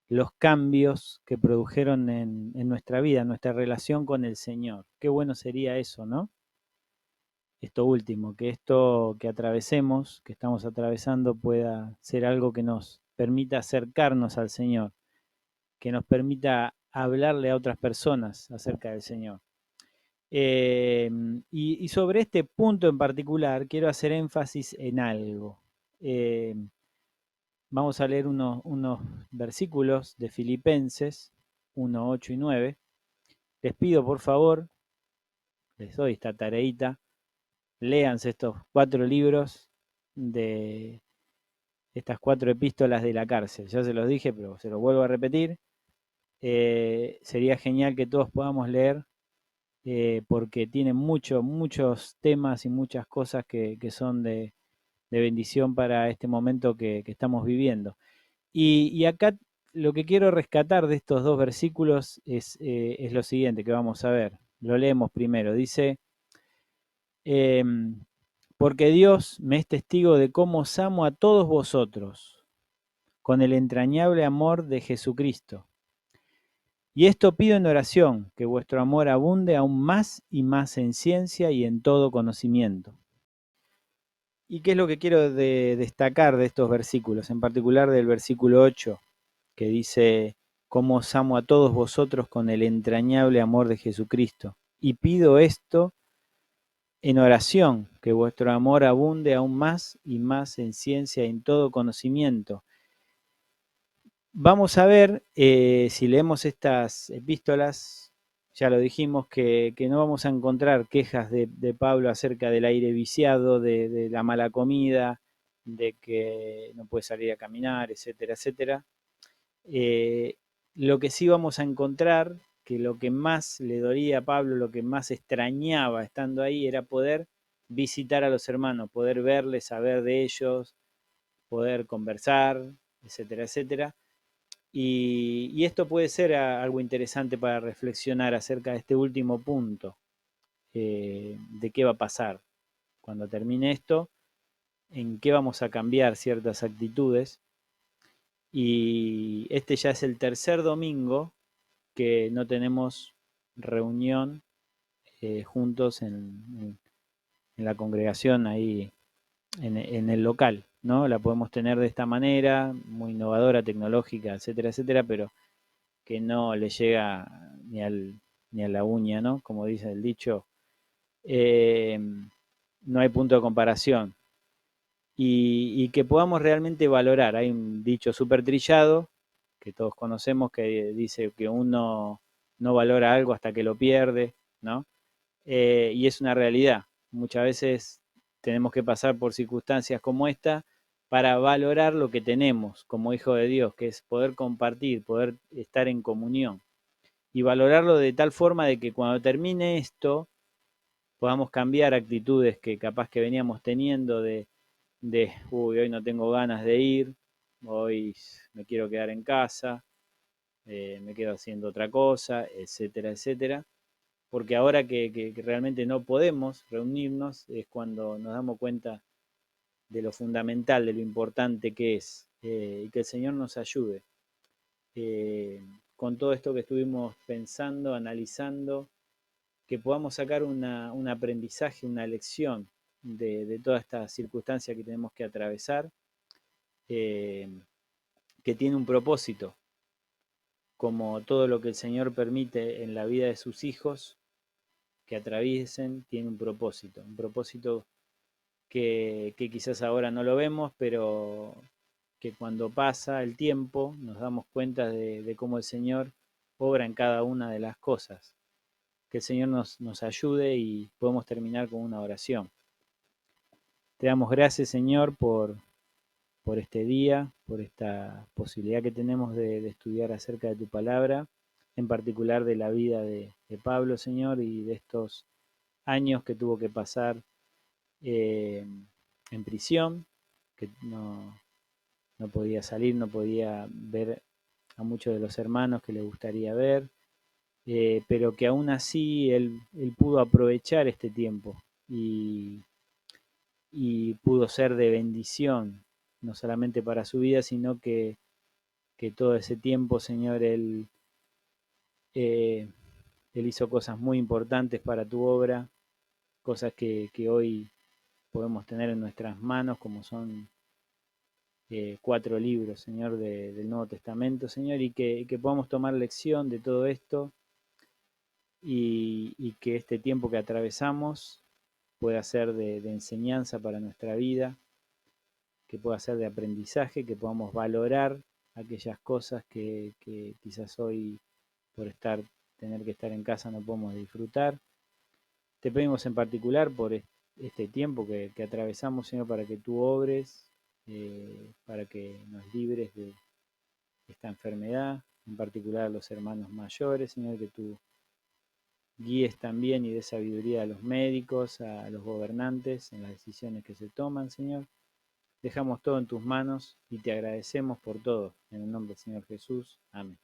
los cambios que produjeron en nuestra vida, en nuestra relación con el Señor. Qué bueno sería eso, ¿no? Esto último, que esto que atravesemos, que estamos atravesando, pueda ser algo que nos permita acercarnos al Señor, que nos permita hablarle a otras personas acerca del Señor. Y sobre este punto en particular quiero hacer énfasis en algo. Vamos a leer unos versículos de Filipenses 1, 8 y 9. Les pido por favor, les doy esta tareita, léanse estos 4 libros de estas 4 epístolas de la cárcel. Ya se los dije, pero se los vuelvo a repetir. Sería genial que todos podamos leer porque tiene muchos temas y muchas cosas que son de bendición para este momento que estamos viviendo. Y acá lo que quiero rescatar de estos 2 versículos es lo siguiente que vamos a ver. Lo leemos primero. Dice, porque Dios me es testigo de cómo os amo a todos vosotros con el entrañable amor de Jesucristo. Y esto pido en oración, que vuestro amor abunde aún más y más en ciencia y en todo conocimiento. ¿Y qué es lo que quiero destacar de estos versículos? En particular del versículo 8, que dice, cómo os amo a todos vosotros con el entrañable amor de Jesucristo. Y pido esto en oración, que vuestro amor abunde aún más y más en ciencia y en todo conocimiento. Vamos a ver, si leemos estas epístolas, ya lo dijimos, que no vamos a encontrar quejas de Pablo acerca del aire viciado, de la mala comida, de que no puede salir a caminar, etcétera, etcétera. Lo que sí vamos a encontrar, que lo que más le dolía a Pablo, lo que más extrañaba estando ahí, era poder visitar a los hermanos, poder verles, saber de ellos, poder conversar, etcétera, etcétera. Y esto puede ser algo interesante para reflexionar acerca de este último punto, de qué va a pasar cuando termine esto, en qué vamos a cambiar ciertas actitudes. Y este ya es el tercer domingo que no tenemos reunión juntos en la congregación ahí en el local, ¿no? La podemos tener de esta manera, muy innovadora, tecnológica, etcétera, etcétera, pero que no le llega ni a la uña, ¿no? Como dice el dicho, no hay punto de comparación. Y que podamos realmente valorar. Hay un dicho súper trillado que todos conocemos que dice que uno no valora algo hasta que lo pierde, ¿no? Y es una realidad. Muchas veces tenemos que pasar por circunstancias como esta para valorar lo que tenemos como hijo de Dios, que es poder compartir, poder estar en comunión. Y valorarlo de tal forma de que cuando termine esto podamos cambiar actitudes que capaz que veníamos teniendo uy, hoy no tengo ganas de ir, hoy me quiero quedar en casa, me quedo haciendo otra cosa, etcétera, etcétera. Porque ahora que realmente no podemos reunirnos es cuando nos damos cuenta de lo fundamental, de lo importante que es, y que el Señor nos ayude con todo esto que estuvimos pensando, analizando, que podamos sacar un aprendizaje, una lección de toda esta circunstancia que tenemos que atravesar, que tiene un propósito, como todo lo que el Señor permite en la vida de sus hijos que atraviesen, tiene un propósito que quizás ahora no lo vemos, pero que cuando pasa el tiempo nos damos cuenta de cómo el Señor obra en cada una de las cosas. Que el Señor nos ayude y podemos terminar con una oración. Te damos gracias, Señor, por este día, por esta posibilidad que tenemos de estudiar acerca de tu palabra, en particular de la vida de Pablo, Señor, y de estos años que tuvo que pasar en prisión, que no podía salir, no podía ver a muchos de los hermanos que le gustaría ver, pero que aún así él pudo aprovechar este tiempo y pudo ser de bendición, no solamente para su vida, sino que todo ese tiempo, Señor, él hizo cosas muy importantes para tu obra, cosas que hoy podemos tener en nuestras manos, como son 4 libros, Señor, del Nuevo Testamento, Señor, y que podamos tomar lección de todo esto y que este tiempo que atravesamos pueda ser de enseñanza para nuestra vida, que pueda ser de aprendizaje, que podamos valorar aquellas cosas que quizás hoy por tener que estar en casa no podemos disfrutar. Te pedimos en particular por este tiempo que atravesamos, Señor, para que tú obres, para que nos libres de esta enfermedad, en particular a los hermanos mayores, Señor, que tú guíes también y des sabiduría a los médicos, a los gobernantes en las decisiones que se toman, Señor. Dejamos todo en tus manos y te agradecemos por todo. En el nombre del Señor Jesús. Amén.